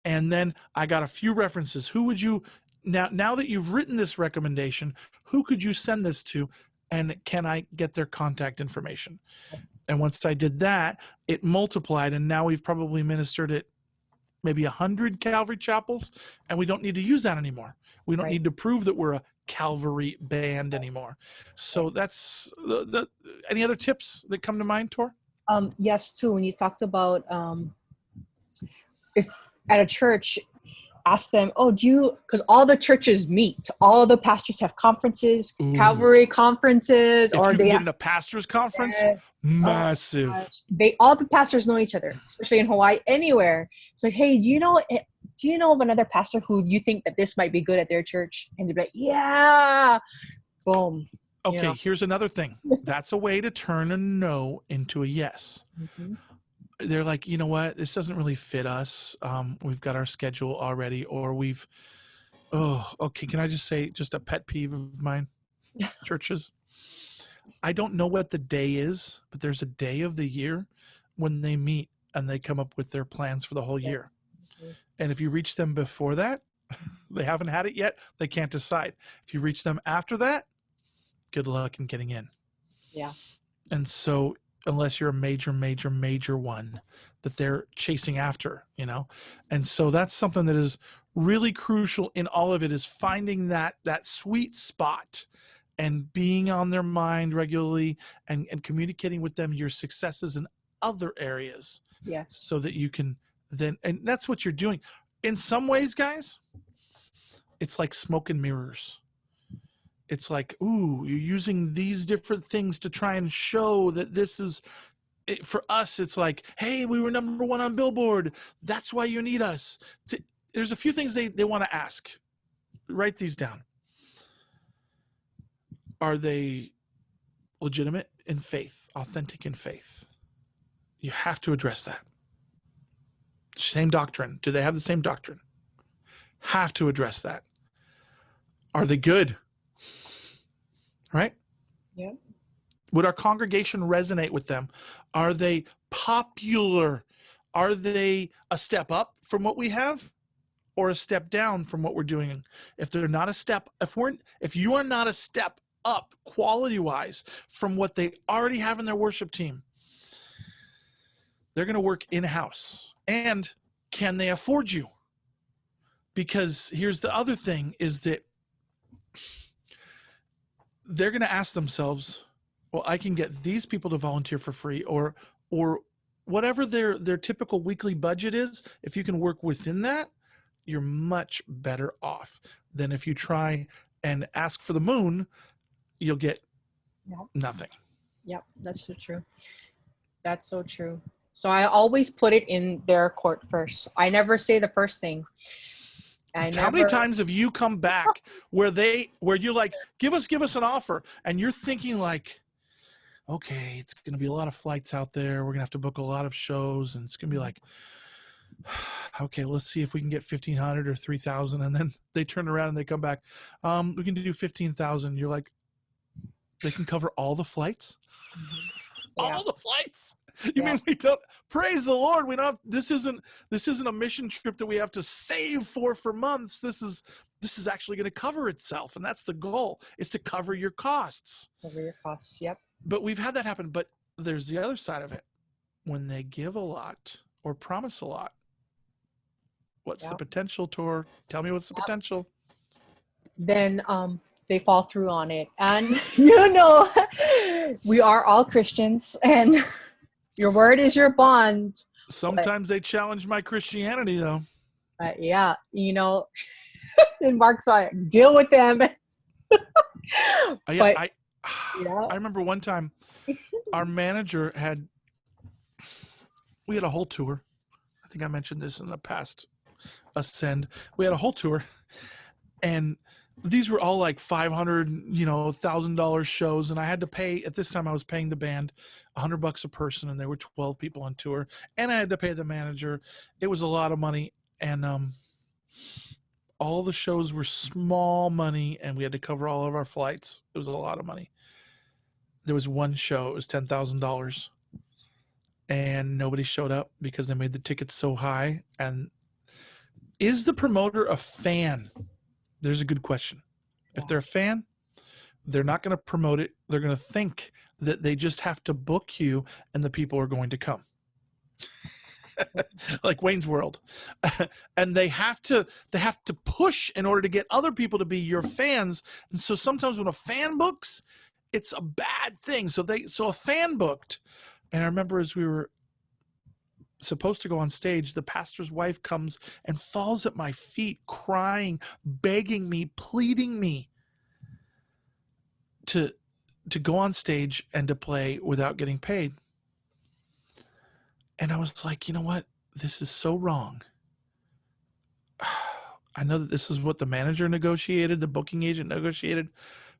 And then I got a few references. Who would you, now that you've written this recommendation, who could you send this to? And can I get their contact information? And once I did that, it multiplied. And now we've probably ministered at maybe 100 Calvary chapels. And we don't need to use that anymore. We don't need to prove that we're a Calvary band anymore. So that's any other tips that come to mind, Tor? Yes, too. When you talked about if at a church, ask them, because all the churches meet, all the pastors have conferences, Calvary conferences, or they get in a pastor's conference, massive. All the pastors know each other, especially in Hawaii, anywhere. It's like, hey, do you know of another pastor who you think that this might be good at their church? And they're like, yeah, boom. Okay, here's another thing. That's a way to turn a no into a yes. They're like, you know what? This doesn't really fit us. We've got our schedule already, or okay. Can I just say just a pet peeve of mine? Churches. I don't know what the day is, but there's a day of the year when they meet and they come up with their plans for the whole year. And if you reach them before that, they haven't had it yet, they can't decide. If you reach them after that, good luck in getting in. And so unless you're a major one that they're chasing after, and so that's something that is really crucial in all of it, is finding that sweet spot and being on their mind regularly and communicating with them your successes in other areas. So that you can then, and that's what you're doing. In some ways, guys, it's like smoke and mirrors. It's like, you're using these different things to try and show that this is, for us, it's like, hey, we were number 1 on Billboard. That's why you need us. There's a few things they want to ask. Write these down. Are they legitimate in faith, authentic in faith? You have to address that. Same doctrine. Do they have the same doctrine? Have to address that. Are they good? Right? Would our congregation resonate with them? Are they popular? Are they a step up from what we have? or a step down from what we're doing. If they're not a step, if you are not a step up quality-wise from what they already have in their worship team, they're going to work in-house. And can they afford you? Because here's the other thing is that they're going to ask themselves, well, I can get these people to volunteer for free, or whatever their typical weekly budget is. If you can work within that, you're much better off than if you try and ask for the moon, you'll get nothing. Yep, that's so true. That's so true. So I always put it in their court first. I never say the first thing. How many times have you come back where you're like, give us an offer, and you're thinking like, okay, it's going to be a lot of flights out there. We're going to have to book a lot of shows, and it's going to be like, okay, let's see if we can get 1,500 or 3,000, and then they turn around and they come back. We can do 15,000. You're like, they can cover all the flights, all the flights. You mean we don't? Praise the Lord. We don't. This isn't a mission trip that we have to save for months. This is actually going to cover itself, and that's the goal. Is to cover your costs. Cover your costs. Yep. But we've had that happen. But there's the other side of it. When they give a lot or promise a lot, what's the potential, Tor? Tell me what's the potential. Then they fall through on it, and we are all Christians, and your word is your bond. Sometimes they challenge my Christianity, though. Yeah, and Mark's like, deal with them. I remember one time our manager we had a whole tour. I think I mentioned this in the past Ascend. We had a whole tour, and these were all like $500, $1,000 shows, and I had to pay. At this time, I was paying the band $100 a person, and there were 12 people on tour, and I had to pay the manager. It was a lot of money, and all the shows were small money, and we had to cover all of our flights. It was a lot of money. There was one show; it was $10,000, and nobody showed up because they made the tickets so high. And is the promoter a fan? There's a good question. If they're a fan, they're not going to promote it. They're going to think that they just have to book you and the people are going to come. Like Wayne's World. And they have to push in order to get other people to be your fans. And so sometimes when a fan books, it's a bad thing. So a fan booked. And I remember as we were supposed to go on stage, the pastor's wife comes and falls at my feet, crying, begging me, pleading me to go on stage and to play without getting paid. And I was like, you know what? This is so wrong. I know that this is what the manager negotiated, the booking agent negotiated,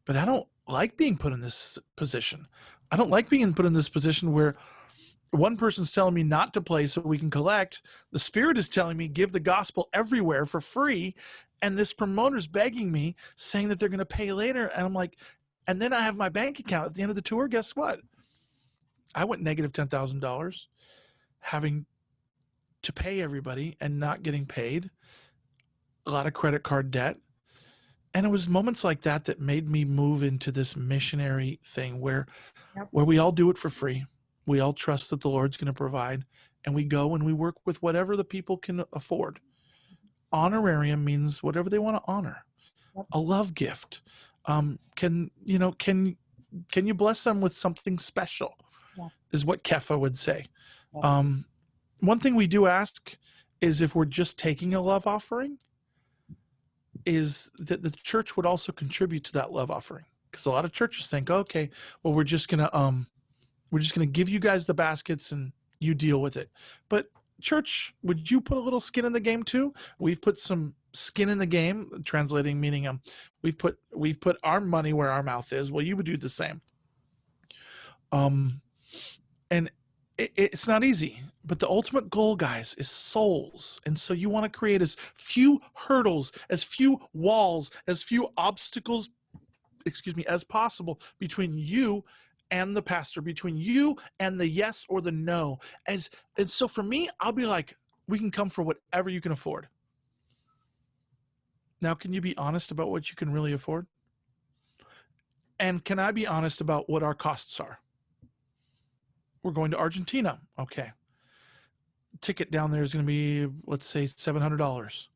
but I don't like being put in this position. I don't like being put in this position where one person's telling me not to play so we can collect. The Spirit is telling me give the gospel everywhere for free. And this promoter's begging me, saying that they're going to pay later. And I'm like, and then I have my bank account at the end of the tour. Guess what? I went negative $10,000 having to pay everybody and not getting paid. A lot of credit card debt. And it was moments like that that made me move into this missionary thing where we all do it for free. We all trust that the Lord's going to provide, and we go and we work with whatever the people can afford. Honorarium means whatever they want to honor. A love gift. Can you bless them with something special? Is what Kefa would say. Yes. One thing we do ask is if we're just taking a love offering, is that the church would also contribute to that love offering. Because a lot of churches think, okay, well, we're just gonna give you guys the baskets and you deal with it. But church, would you put a little skin in the game too? We've put some skin in the game, translating meaning we've put our money where our mouth is. Well, you would do the same. And it's not easy, but the ultimate goal, guys, is souls. And so you want to create as few hurdles, as few walls, as few obstacles, as possible between you and the pastor, between you and the yes or the no. And so for me, I'll be like, we can come for whatever you can afford. Now, can you be honest about what you can really afford? And can I be honest about what our costs are? We're going to Argentina. Okay. Ticket down there is going to be, let's say, $700.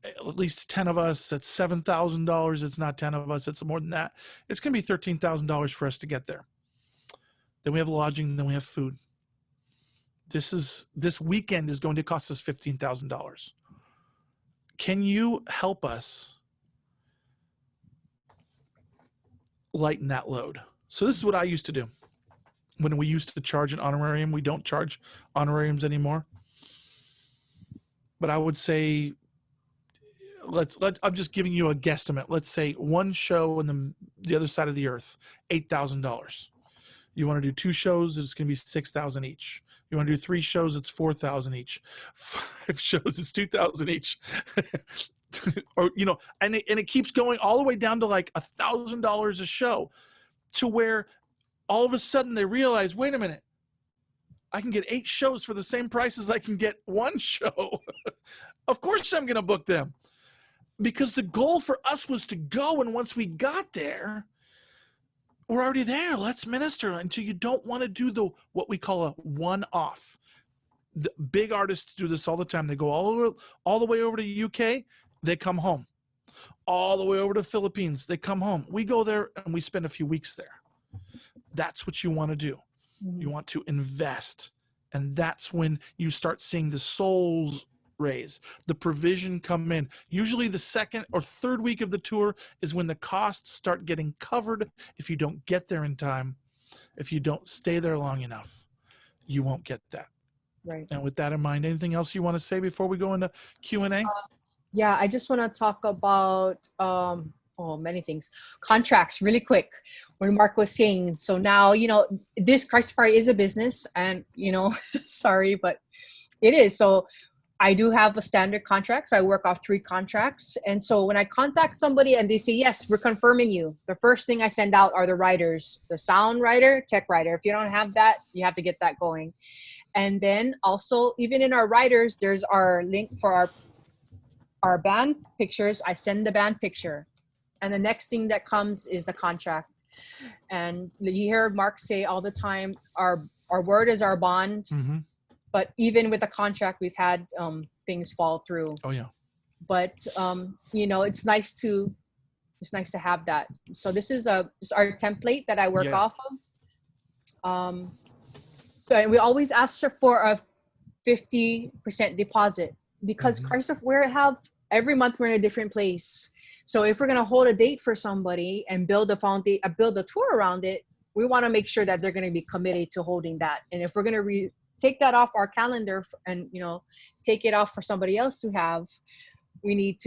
At least 10 of us, that's $7,000. It's not 10 of us, it's more than that. It's going to be $13,000 for us to get there. Then we have lodging, then we have food. This weekend is going to cost us $15,000. Can you help us lighten that load? So this is what I used to do. When we used to charge an honorarium, we don't charge honorariums anymore. But I would say, I'm just giving you a guesstimate. Let's say one show in the other side of the earth, $8,000. You want to do 2 shows, it's going to be $6,000 each. You want to do 3 shows, it's $4,000 each. 5 shows, it's $2,000 each. Or, and it keeps going all the way down to like $1,000 a show, to where all of a sudden they realize, wait a minute, I can get 8 shows for the same price as I can get 1 show. Of course I'm going to book them. Because the goal for us was to go, and once we got there, we're already there. Let's minister until you don't want to do what we call a one-off. The big artists do this all the time. They go all the way over to the UK, they come home. All the way over to the Philippines, they come home. We go there and we spend a few weeks there. That's what you want to do. You want to invest. And that's when you start seeing the souls raise, the provision come in. Usually the second or third week of the tour is when the costs start getting covered. If you don't get there in time, if you don't stay there long enough, you won't get that. Right. And with that in mind, anything else you want to say before we go into Q&A? Yeah, I just want to talk about many things. Contracts really quick. When Mark was saying, so now, this CHRISTAFARI is a business, and, sorry, but it is. So I do have a standard contract. So I work off 3 contracts. And so when I contact somebody and they say, yes, we're confirming you, the first thing I send out are the writers, the sound writer, tech writer. If you don't have that, you have to get that going. And then also, even in our writers, there's our link for our band pictures. I send the band picture. And the next thing that comes is the contract. And you hear Mark say all the time, our word is our bond. Mm-hmm. But even with the contract, we've had things fall through. Oh yeah. But it's nice to have that. So this is our template that I work off of. So we always ask for a 50% deposit, because CHRISTAFARI every month we're in a different place. So if we're gonna hold a date for somebody and build a tour around it, we want to make sure that they're going to be committed to holding that. And if we're going to take that off our calendar and take it off for somebody else to have, we need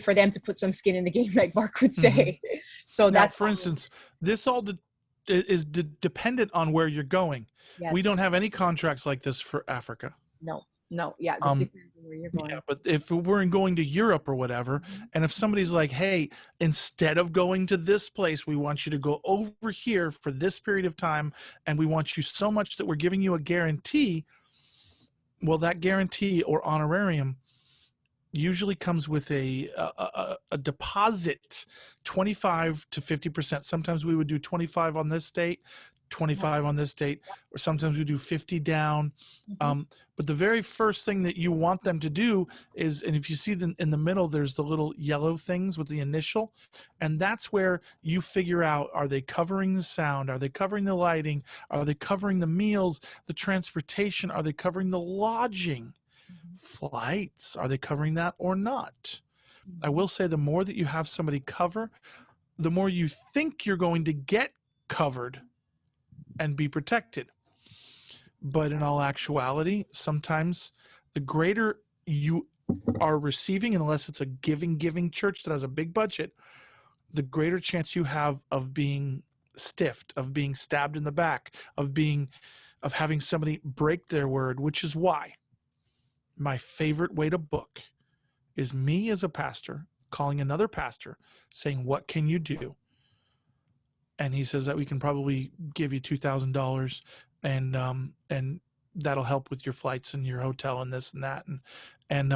for them to put some skin in the game, like Mark would say. So now, for instance, this all is dependent on where you're going. Yes. We don't have any contracts like this for Africa. No, yeah, it just depends on where you're going. Yeah, but if we're going to Europe or whatever, and if somebody's like, hey, instead of going to this place, we want you to go over here for this period of time, and we want you so much that we're giving you a guarantee, well, that guarantee or honorarium usually comes with a deposit, 25 to 50%. Sometimes we would do 25 on this date, 25 on this date, or sometimes we do 50 down. But the very first thing that you want them to do is, and if you see in the middle, there's the little yellow things with the initial, and that's where you figure out, are they covering the sound? Are they covering the lighting? Are they covering the meals, the transportation? Are they covering the lodging? Flights, are they covering that or not? I will say the more that you have somebody cover, the more you think you're going to get covered and be protected. But in all actuality, sometimes the greater you are receiving, unless it's a giving church that has a big budget, the greater chance you have of being stiffed, of being stabbed in the back, of having somebody break their word, which is why my favorite way to book is me as a pastor calling another pastor saying, what can you do? And he says that we can probably give you $2,000 and that'll help with your flights and your hotel and this and that. And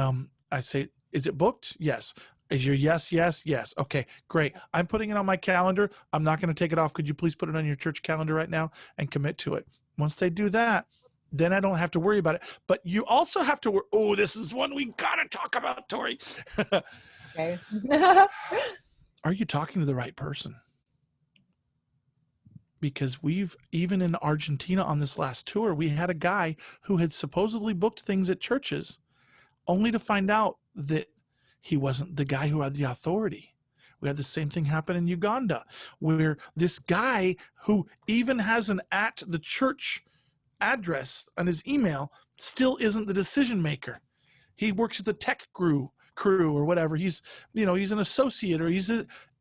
I say, is it booked? Yes. Is your yes, yes, yes. Okay, great. I'm putting it on my calendar. I'm not going to take it off. Could you please put it on your church calendar right now and commit to it? Once they do that, then I don't have to worry about it. But you also have to worry. Oh, this is one we got to talk about, Torie. Okay. Are you talking to the right person? Because we've, even in Argentina on this last tour, we had a guy who had supposedly booked things at churches only to find out that he wasn't the guy who had the authority. We had the same thing happen in Uganda, where this guy who even has an at the church address on his email still isn't the decision maker. He works at the tech crew or whatever. He's an associate, or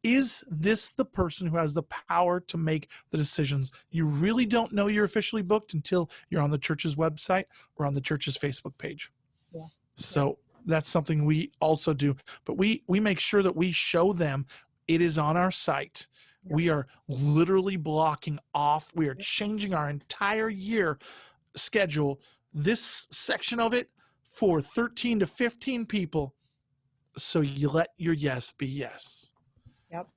is this the person who has the power to make the decisions? You really don't know you're officially booked until you're on the church's website or on the church's Facebook page. Yeah. So that's something we also do, but we make sure that we show them it is on our site. Yeah. We are literally blocking off. We are changing our entire year schedule, this section of it, for 13 to 15 people. So you let your yes be yes. Yep.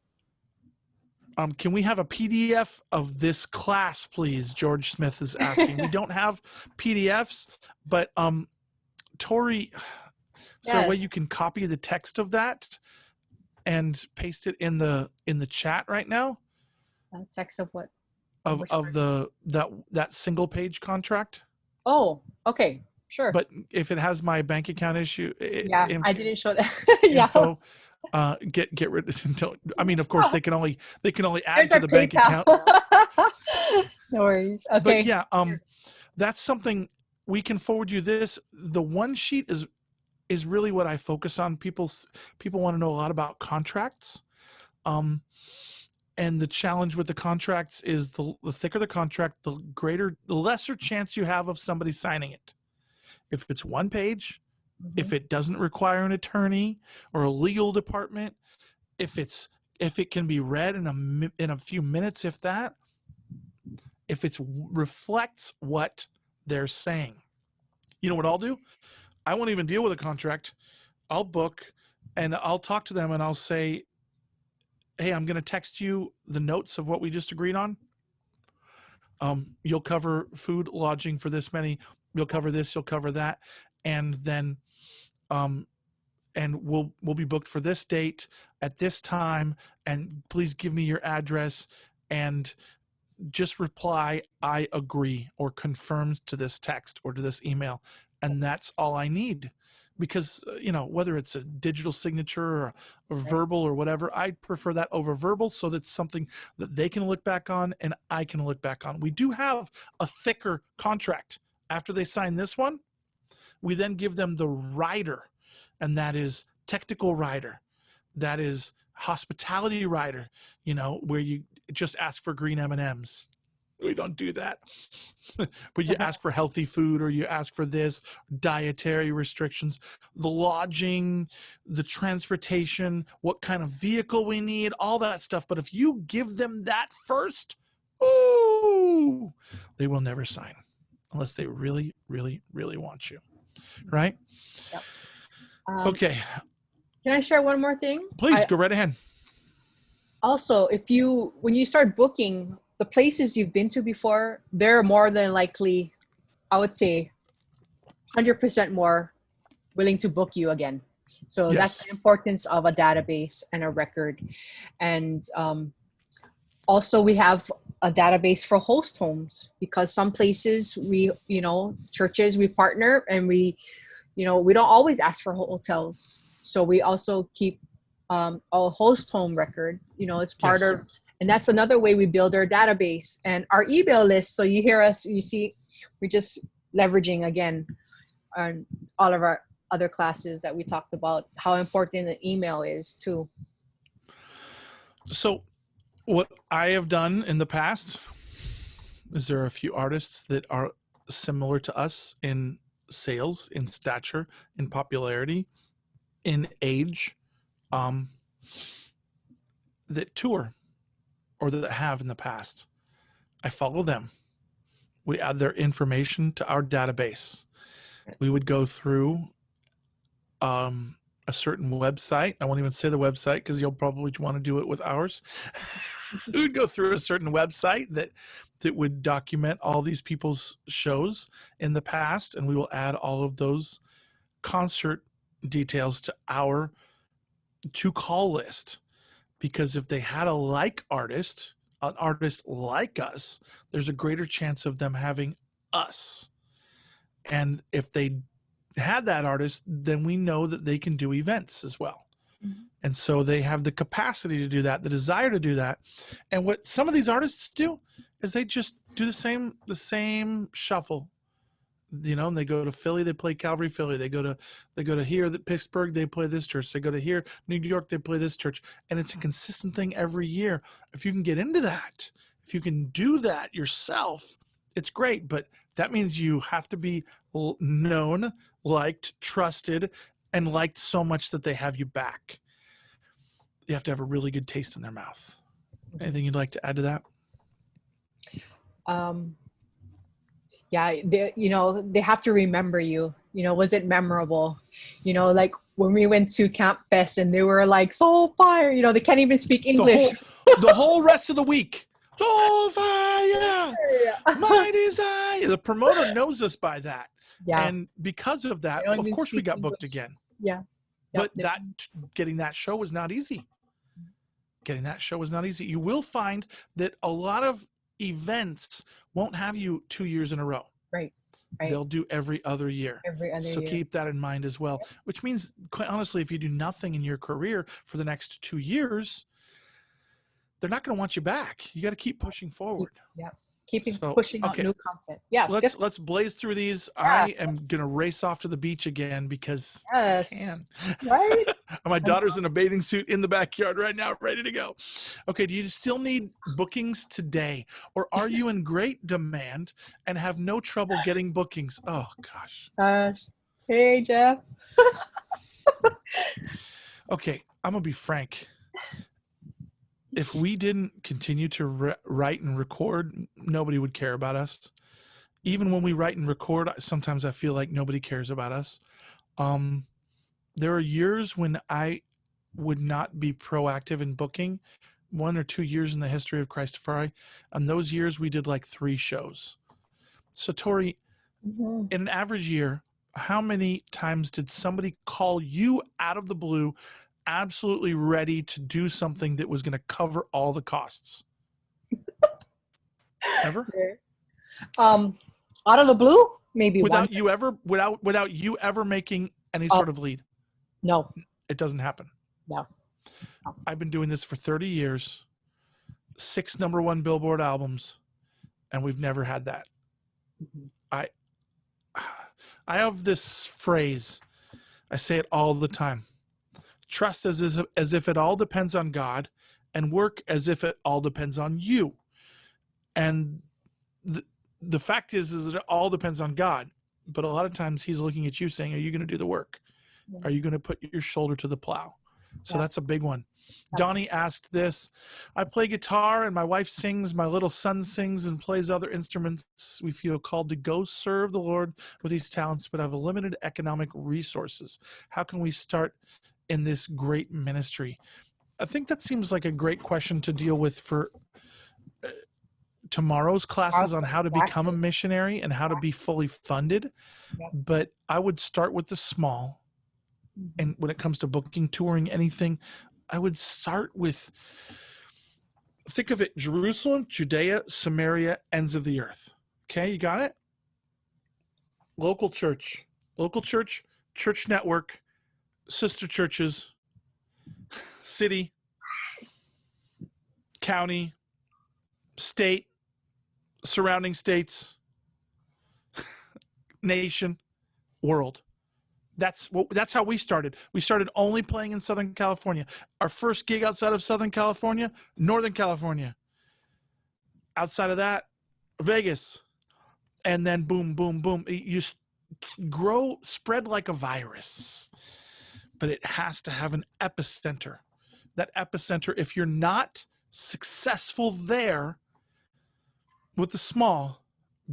Can we have a PDF of this class, please? George Smith is asking. We don't have PDFs, but Torie, is there a way you can copy the text of that and paste it in the chat right now? Text of what? Of that single page contract? Oh, okay, sure. But if it has my bank account issue, I didn't show that. Info, get rid of. Don't, I mean, of course, they can only add to the bank account. No worries. Okay. But yeah, that's something we can forward you. The one sheet is really what I focus on. People want to know a lot about contracts. And the challenge with the contracts is the thicker the contract, the lesser chance you have of somebody signing it. If it's one page, if it doesn't require an attorney or a legal department, if it can be read in a few minutes, if it reflects what they're saying. You know what I'll do? I won't even deal with a contract. I'll book and I'll talk to them and I'll say, hey, I'm going to text you the notes of what we just agreed on. You'll cover food, lodging for this many. You'll cover this, you'll cover that. And then, and we'll be booked for this date at this time. And please give me your address and just reply, I agree, or confirms to this text or to this email. And that's all I need. Because, whether it's a digital signature or verbal or whatever, I prefer that over verbal, so that's something that they can look back on and I can look back on. We do have a thicker contract. After they sign this one, we then give them the rider, and that is technical rider. That is hospitality rider, where you just ask for green M&Ms. We don't do that. But you ask for healthy food, or you ask for this, dietary restrictions, the lodging, the transportation, what kind of vehicle we need, all that stuff. But if you give them that first, they will never sign unless they really, really, really want you. Right? Yep. Okay. Can I share one more thing? Please, go right ahead. Also, when you start booking, the places you've been to before, they're more than likely, I would say, 100% more willing to book you again. So that's the importance of a database and a record. And also we have a database for host homes, because some places churches, we partner and we don't always ask for hotels. So we also keep a host home record, it's part of. And that's another way we build our database and our email list. So you hear us, you see, we're just leveraging again on all of our other classes that we talked about, how important an email is too. So what I have done in the past is there are a few artists that are similar to us in sales, in stature, in popularity, in age, that tour, or that have in the past. I follow them. We add their information to our database. We would go through a certain website. I won't even say the website because you'll probably want to do it with ours. We would go through a certain website that would document all these people's shows in the past, and we will add all of those concert details to our to call list, because if they had a like artist, an artist like us, there's a greater chance of them having us. And if they had that artist, then we know that they can do events as well. Mm-hmm. And so they have the capacity to do that, the desire to do that. And what some of these artists do is they just do the same shuffle. You know, and they go to Philly, they play Calvary Philly. They go to here, Pittsburgh, they play this church. They go to here, New York, they play this church. And it's a consistent thing every year. If you can get into that, if you can do that yourself, it's great. But that means you have to be known, liked, trusted, and liked so much that they have you back. You have to have a really good taste in their mouth. Anything you'd like to add to that? Yeah, they have to remember you. Was it memorable? Like when we went to Camp Fest and they were like, Soul Fire, they can't even speak English. The whole rest of the week. Soul Fire, my desire. The promoter knows us by that. Yeah. And because of that, of course we got booked again. Yeah. But getting that show was not easy. You will find that a lot of events won't have you 2 years in a row. Right. They'll do every other year. So keep that in mind as well. Yep. Which means, quite honestly, if you do nothing in your career for the next 2 years, they're not going to want you back. You got to keep pushing forward. Yeah. Pushing out new content. Yeah. Let's blaze through these. Yeah. I am going to race off to the beach again because I can. Right? My daughter's in a bathing suit in the backyard right now, ready to go. Okay. Do you still need bookings today, or are you in great demand and have no trouble getting bookings? Oh gosh. Hey, Jeff. Okay. I'm going to be frank. If we didn't continue to write and record, nobody would care about us. Even when we write and record, sometimes I feel like nobody cares about us. There are years when I would not be proactive in booking, 1 or 2 years in the history of CHRISTAFARI. And those years we did like 3 shows. So Torie, in an average year, how many times did somebody call you out of the blue, absolutely ready to do something that was going to cover all the costs? Ever? Out of the blue, maybe without you ever making any sort of lead. No, it doesn't happen. No. I've been doing this for 30 years, 6 #1 Billboard albums, and we've never had that. Mm-hmm. I have this phrase. I say it all the time. Trust as if it all depends on God, and work as if it all depends on you. And the fact is that it all depends on God. But a lot of times he's looking at you saying, are you going to do the work? Yeah. Are you going to put your shoulder to the plow? So that's a big one. Donnie asked this. I play guitar and my wife sings. My little son sings and plays other instruments. We feel called to go serve the Lord with these talents, but have a limited economic resources. How can we start in this great ministry? I think that seems like a great question to deal with for tomorrow's classes on how to become a missionary and how to be fully funded. But I would start with the small. And when it comes to booking, touring, anything, I would start with, think of it, Jerusalem, Judea, Samaria, ends of the earth. Okay, you got it? Local church, church network, sister churches, city, county, state, surrounding states, nation, world. That's how we started. We started only playing in Southern California. Our first gig outside of Southern California, Northern California. Outside of that, Vegas. And then boom, boom, boom. You grow, spread like a virus. But it has to have an epicenter. That epicenter, if you're not successful there with the small,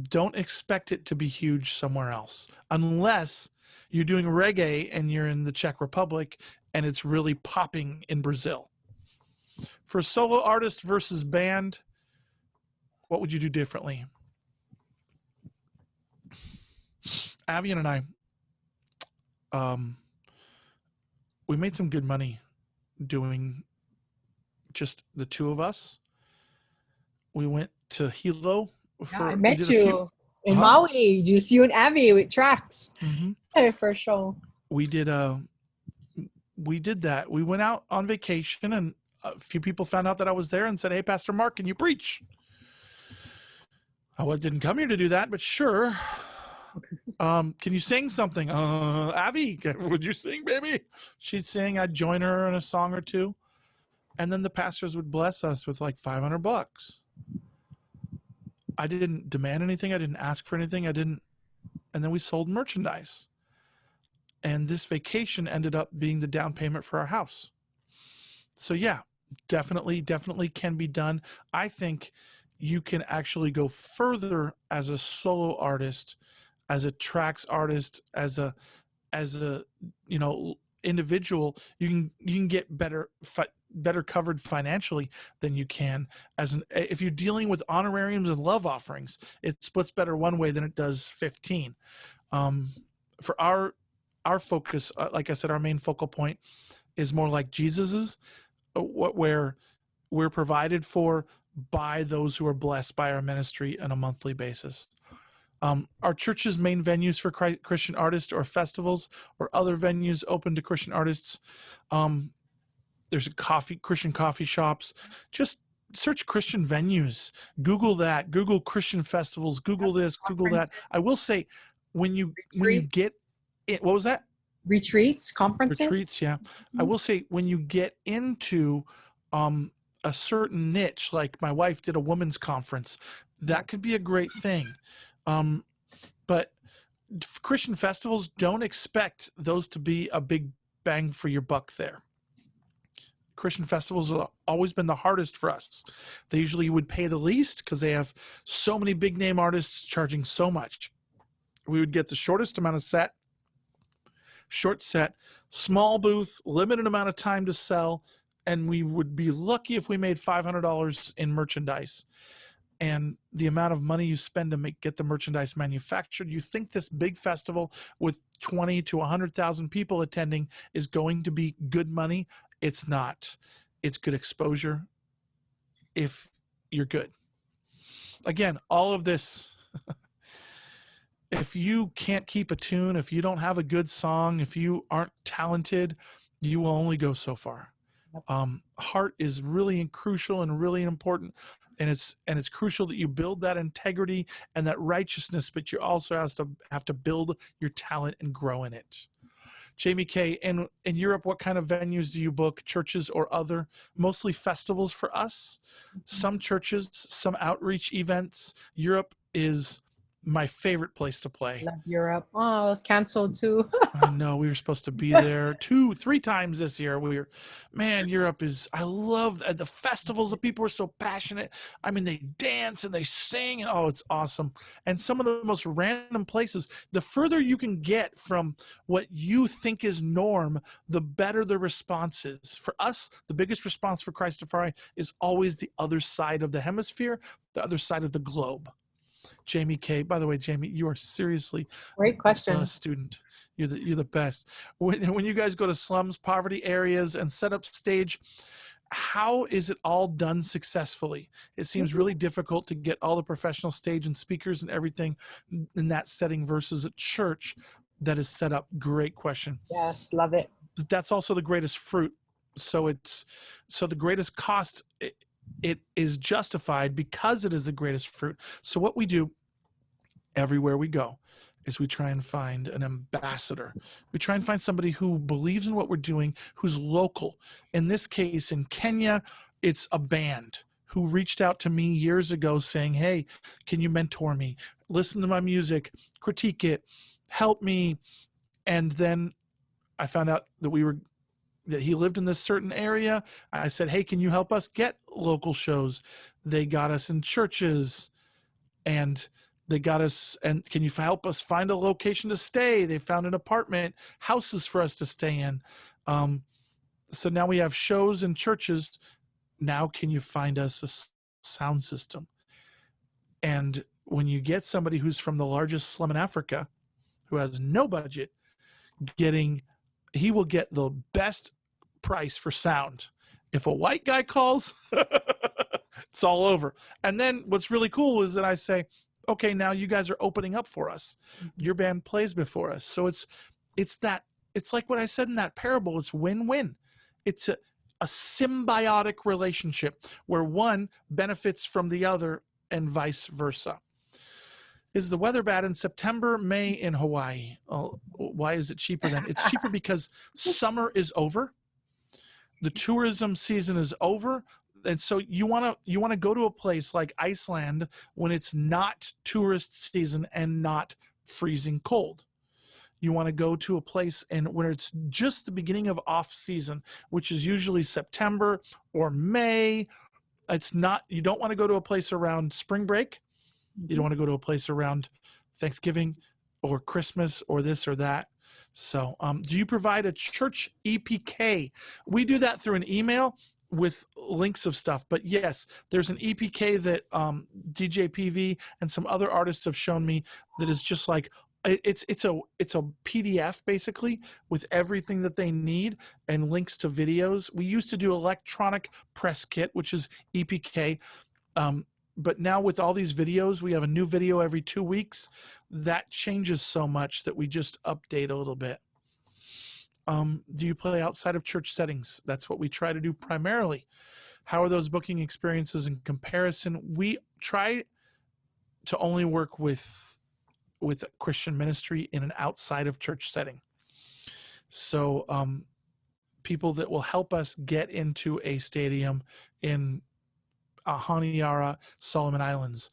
don't expect it to be huge somewhere else. Unless You're doing reggae and you're in the Czech Republic and it's really popping in Brazil. For a solo artist versus band, what would you do differently? Avian and I, we made some good money doing just the two of us. We went to Hilo. I met you in Maui. Just you and Abby with tracks. At our first show. We did that. We went out on vacation and a few people found out that I was there and said, "Hey, Pastor Mark, can you preach?" I didn't come here to do that, but sure. Can you sing something? Abby, would you sing, baby? She'd sing. I'd join her in a song or two. And then the pastors would bless us with like $500. I didn't demand anything. I didn't ask for anything. And then we sold merchandise. And this vacation ended up being the down payment for our house. So yeah, definitely can be done. I think you can actually go further as a solo artist, as a tracks artist, as a individual. You can get better covered financially than you can if you're dealing with honorariums and love offerings. It splits better one way than it does 15. For our focus, like I said, our main focal point is more like Jesus's, where we're provided for by those who are blessed by our ministry on a monthly basis. Our church's main venues for Christian artists or festivals or other venues open to Christian artists. There's Christian coffee shops. Just search Christian venues. Google that. Google Christian festivals. Google this. Google that. I will say, when you get it, what was that? Retreats, conferences. Retreats, yeah. I will say, when you get into a certain niche, like my wife did a women's conference, that could be a great thing. But Christian festivals, don't expect those to be a big bang for your buck there. Christian festivals have always been the hardest for us. They usually would pay the least because they have so many big name artists charging so much. We would get the shortest amount of short set, small booth, limited amount of time to sell, and we would be lucky if we made $500 in merchandise. And the amount of money you spend to get the merchandise manufactured, you think this big festival with 20 to 100,000 people attending is going to be good money. It's not. It's good exposure if you're good. Again, all of this, if you can't keep a tune, if you don't have a good song, if you aren't talented, you will only go so far. Heart is really crucial and really important. And it's crucial that you build that integrity and that righteousness, but you also have to build your talent and grow in it. Jamie K, in Europe, what kind of venues do you book? Churches or other? Mostly festivals for us. Some churches, some outreach events. Europe is my favorite place to play. Love Europe. Oh, it was canceled too. I know, we were supposed to be there 2-3 times this year. Europe is, I love the festivals. The people are so passionate. I mean, they dance and they sing, and it's awesome. And some of the most random places, the further you can get from what you think is norm, the better the response is. For us, the biggest response for CHRISTAFARI is always the other side of the hemisphere, the other side of the globe. Jamie K. By the way, Jamie, you are seriously great question. A student. You're the best. When you guys go to slums, poverty areas, and set up stage, how is it all done successfully? It seems really difficult to get all the professional stage and speakers and everything in that setting versus a church that is set up. Great question. Yes, love it. But that's also the greatest fruit. So the greatest cost. It is justified because it is the greatest fruit. So what we do everywhere we go is we try and find an ambassador. We try and find somebody who believes in what we're doing, who's local. In this case, in Kenya, it's a band who reached out to me years ago saying, "Hey, can you mentor me? Listen to my music, critique it, help me." And then I found out that he lived in this certain area. I said, "Hey, can you help us get local shows?" They got us in churches, and They got us, and can you help us find a location to stay? They found an apartment, houses for us to stay in. So now we have shows in churches. Now can you find us a sound system? And when you get somebody who's from the largest slum in Africa, who has no budget, he will get the best price for sound. If a white guy calls, it's all over. And then what's really cool is that I say, okay, now you guys are opening up for us. Your band plays before us. So it's like what I said in that parable. It's win-win. It's a symbiotic relationship where one benefits from the other and vice versa. Is the weather bad in September, May in Hawaii? Oh, why is it cheaper then? It's cheaper because summer is over. The tourism season is over. And so you want to go to a place like Iceland when it's not tourist season and not freezing cold. You want to go to a place where it's just the beginning of off season, which is usually September or May. You don't want to go to a place around spring break. You don't want to go to a place around Thanksgiving or Christmas or this or that. So do you provide a church EPK? We do that through an email with links of stuff. But yes, there's an EPK that DJ PV and some other artists have shown me that is just like, it's a PDF basically with everything that they need and links to videos. We used to do electronic press kit, which is EPK. But now with all these videos, we have a new video every 2 weeks. That changes so much that we just update a little bit. Do you play outside of church settings? That's what we try to do primarily. How are those booking experiences in comparison? We try to only work with Christian ministry in an outside of church setting. So people that will help us get into a stadium in Honiara, Solomon Islands.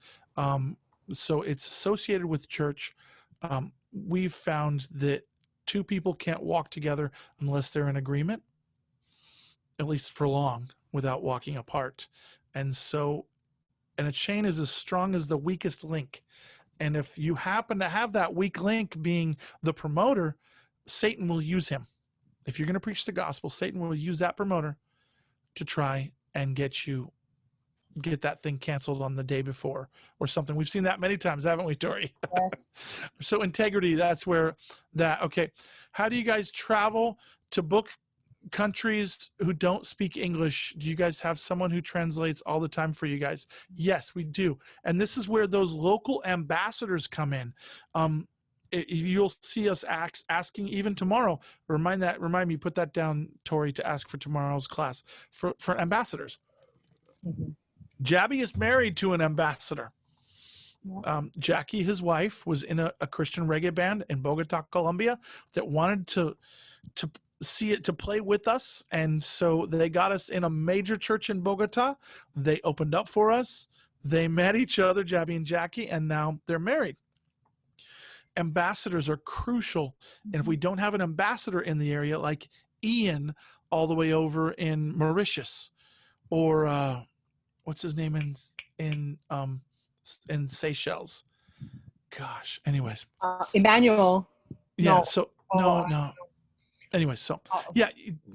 So it's associated with church. We've found that two people can't walk together unless they're in agreement, at least for long, without walking apart. And a chain is as strong as the weakest link. And if you happen to have that weak link being the promoter, Satan will use him. If you're going to preach the gospel, Satan will use that promoter to try and get that thing canceled on the day before or something. We've seen that many times, haven't we, Torie? Yes. So integrity, that's where okay. How do you guys travel to book countries who don't speak English? Do you guys have someone who translates all the time for you guys? Yes, we do. And this is where those local ambassadors come in. You'll see us asking even tomorrow. Remind me, put that down, Torie, to ask for tomorrow's class for ambassadors. Mm-hmm. Jabby is married to an ambassador. Jackie, his wife, was in a Christian reggae band in Bogota, Colombia, that wanted to play with us. And so they got us in a major church in Bogota. They opened up for us. They met each other, Jabby and Jackie, and now they're married. Ambassadors are crucial. And if we don't have an ambassador in the area, like Ian all the way over in Mauritius, or what's his name in Seychelles? Gosh. Anyways. Emmanuel. Yeah. No. So no. Anyways, so yeah,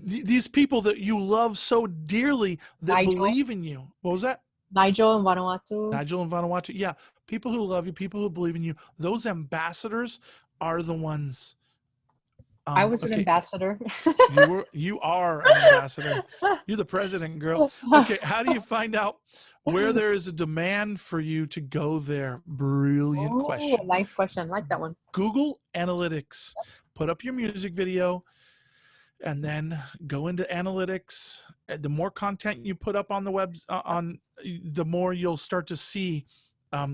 these people that you love so dearly that Nigel. believe in you. What was that? Nigel in Vanuatu. Nigel in Vanuatu. Yeah. People who love you, people who believe in you. Those ambassadors are the ones. I was an ambassador. You are an ambassador. You're the president, girl. Okay, how do you find out where there is a demand for you to go there? Brilliant question. Nice question. I like that one. Google Analytics. Put up your music video and then go into analytics. The more content you put up on the web, the more you'll start to see.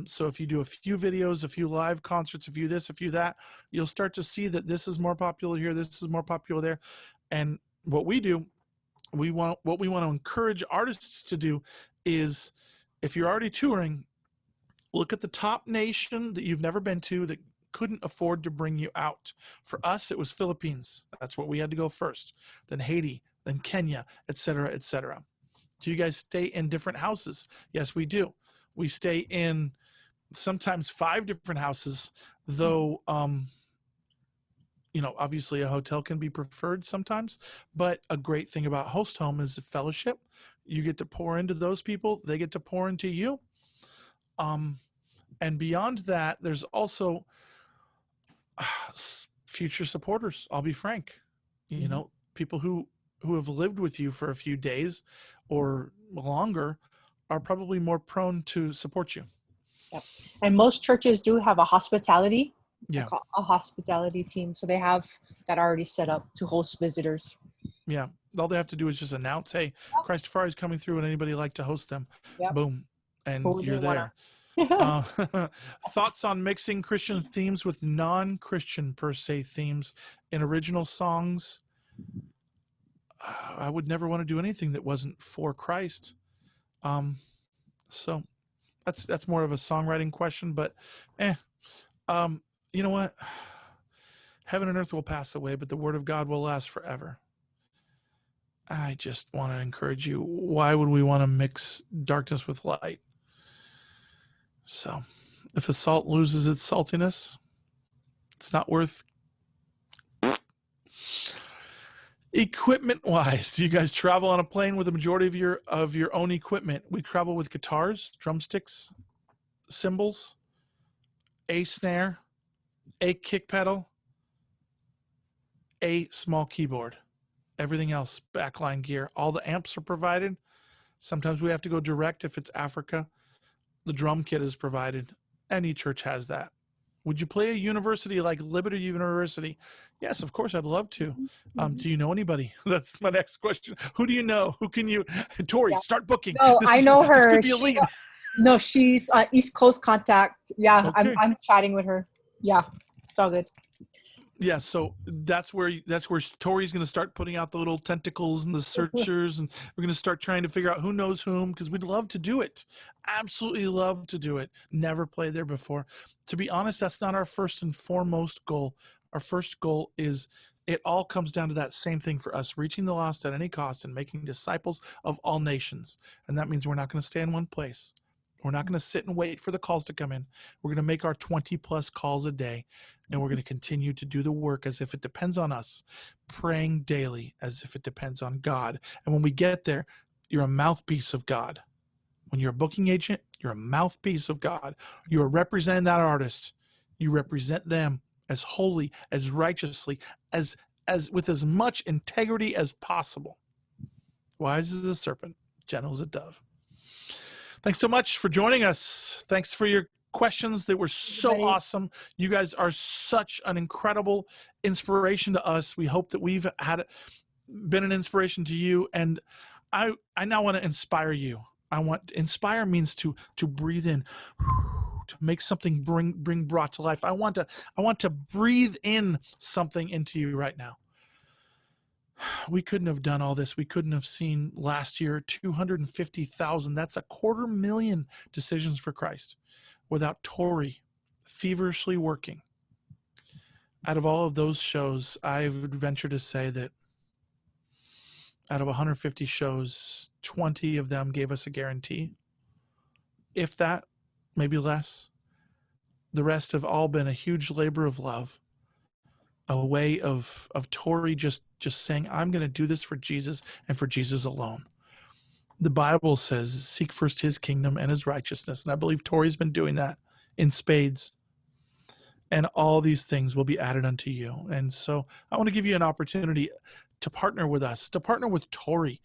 So if you do a few videos, a few live concerts, a few this, a few that, you'll start to see that this is more popular here, this is more popular there. And what we do, what we want to encourage artists to do is, if you're already touring, look at the top nation that you've never been to that couldn't afford to bring you out. For us, it was Philippines. That's what we had to go first. Then Haiti, then Kenya, et cetera, et cetera. Do you guys stay in different houses? Yes, we do. We stay in sometimes 5 different houses, though. Obviously a hotel can be preferred sometimes, but a great thing about host home is the fellowship. You get to pour into those people, they get to pour into you. And beyond that, there's also future supporters. I'll be frank, people who have lived with you for a few days or longer are probably more prone to support you. Yep. And most churches do have a hospitality team, so they have that already set up to host visitors. Yeah, all they have to do is just announce, hey, Yep. CHRISTAFARI is coming through, and anybody like to host them? Yep. Boom, and you're there. Thoughts on mixing Christian themes with non-Christian per se themes in original songs? I would never want to do anything that wasn't for Christ. So that's more of a songwriting question, but you know what? Heaven and earth will pass away, but the word of God will last forever. I just want to encourage you. Why would we want to mix darkness with light? So if the salt loses its saltiness, it's not worth. Equipment wise, do you guys travel on a plane with the majority of your own equipment? We travel with guitars, drumsticks, cymbals, a snare, a kick pedal, a small keyboard. Everything else, backline gear. All the amps are provided. Sometimes we have to go direct if it's Africa. The drum kit is provided. Any church has that. Would you play a university like Liberty University? Yes, of course, I'd love to. Do you know anybody? That's my next question. Who do you know? Who can you? Torie, start booking. No, I know her. No, she's East Coast contact. Yeah, okay. I'm chatting with her. Yeah, it's all good. Yeah, so that's where Torie's going to start putting out the little tentacles and the searchers, and we're going to start trying to figure out who knows whom, because we'd love to do it. Absolutely love to do it. Never played there before. To be honest, that's not our first and foremost goal. Our first goal is, it all comes down to that same thing for us, reaching the lost at any cost and making disciples of all nations. And that means we're not going to stay in one place. We're not going to sit and wait for the calls to come in. We're going to make our 20 plus calls a day, and we're going to continue to do the work as if it depends on us, praying daily as if it depends on God. And when we get there, you're a mouthpiece of God. When you're a booking agent, you're a mouthpiece of God. You are representing that artist. You represent them as holy, as righteously, as with as much integrity as possible. Wise as a serpent, gentle as a dove. Thanks so much for joining us. Thanks for your questions. They were so awesome. You guys are such an incredible inspiration to us. We hope that we've been an inspiration to you. And I now want to inspire you. Inspire means to breathe in, to make something bring brought to life. I want to breathe in something into you right now. We couldn't have done all this. We couldn't have seen last year 250,000. That's 250,000 decisions for Christ without Torie feverishly working. Out of all of those shows, I would venture to say that out of 150 shows, 20 of them gave us a guarantee. If that, maybe less. The rest have all been a huge labor of love. A way of Torie just saying, I'm going to do this for Jesus and for Jesus alone. The Bible says, seek first his kingdom and his righteousness. And I believe Torie's been doing that in spades. And all these things will be added unto you. And so I want to give you an opportunity to partner with us, to partner with Torie,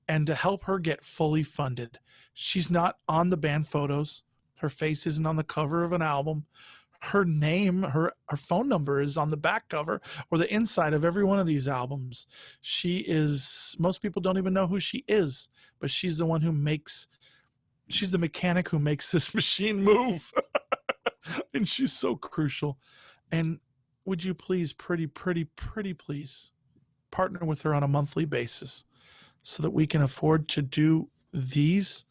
and to help her get fully funded. She's not on the band photos. Her face isn't on the cover of an album. Her name, her phone number is on the back cover or the inside of every one of these albums. Most people don't even know who she is, but she's the one she's the mechanic who makes this machine move. And she's so crucial. And would you please, pretty please, partner with her on a monthly basis so that we can afford to do these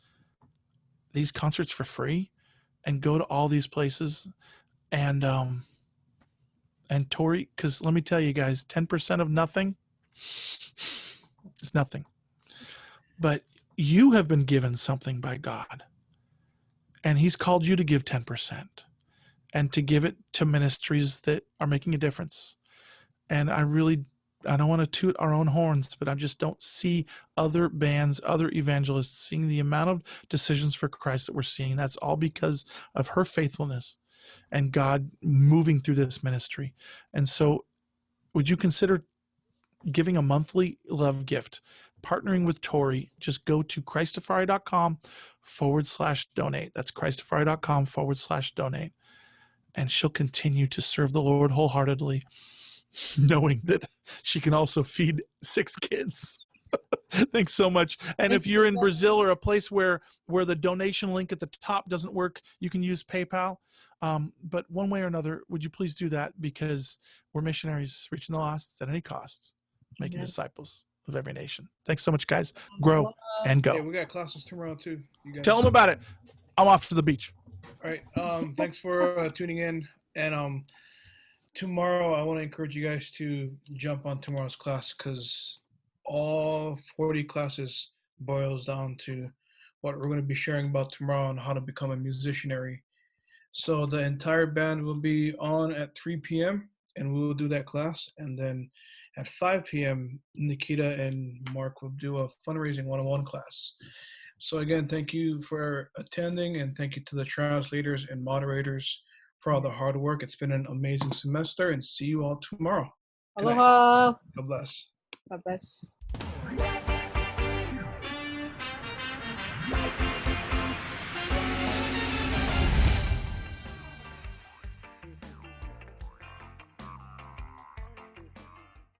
concerts for free and go to all these places. And Torie, because let me tell you guys, 10% of nothing is nothing. But you have been given something by God. And he's called you to give 10% and to give it to ministries that are making a difference. And I don't want to toot our own horns, but I just don't see other bands, other evangelists seeing the amount of decisions for Christ that we're seeing. That's all because of her faithfulness and God moving through this ministry. And so would you consider giving a monthly love gift, partnering with Torie? Just go to CHRISTAFARI.com/donate. That's CHRISTAFARI.com/donate. And she'll continue to serve the Lord wholeheartedly, knowing that she can also feed 6 kids. Thanks so much. And if you're in Brazil or a place where the donation link at the top doesn't work, you can use PayPal. But one way or another, would you please do that, because we're missionaries reaching the lost at any cost, making disciples of every nation. Thanks so much, guys. Grow and go. Hey, we got classes tomorrow too. You guys. Tell them about it. I'm off to the beach. All right. Thanks for tuning in. And tomorrow, I want to encourage you guys to jump on tomorrow's class, because all 40 classes boils down to what we're going to be sharing about tomorrow on how to become a musicianary. So the entire band will be on at 3 p.m. and we will do that class. And then at 5 p.m., Nikita and Mark will do a fundraising one-on-one class. So again, thank you for attending, and thank you to the translators and moderators for all the hard work. It's been an amazing semester, and see you all tomorrow. Aloha. God bless. God bless.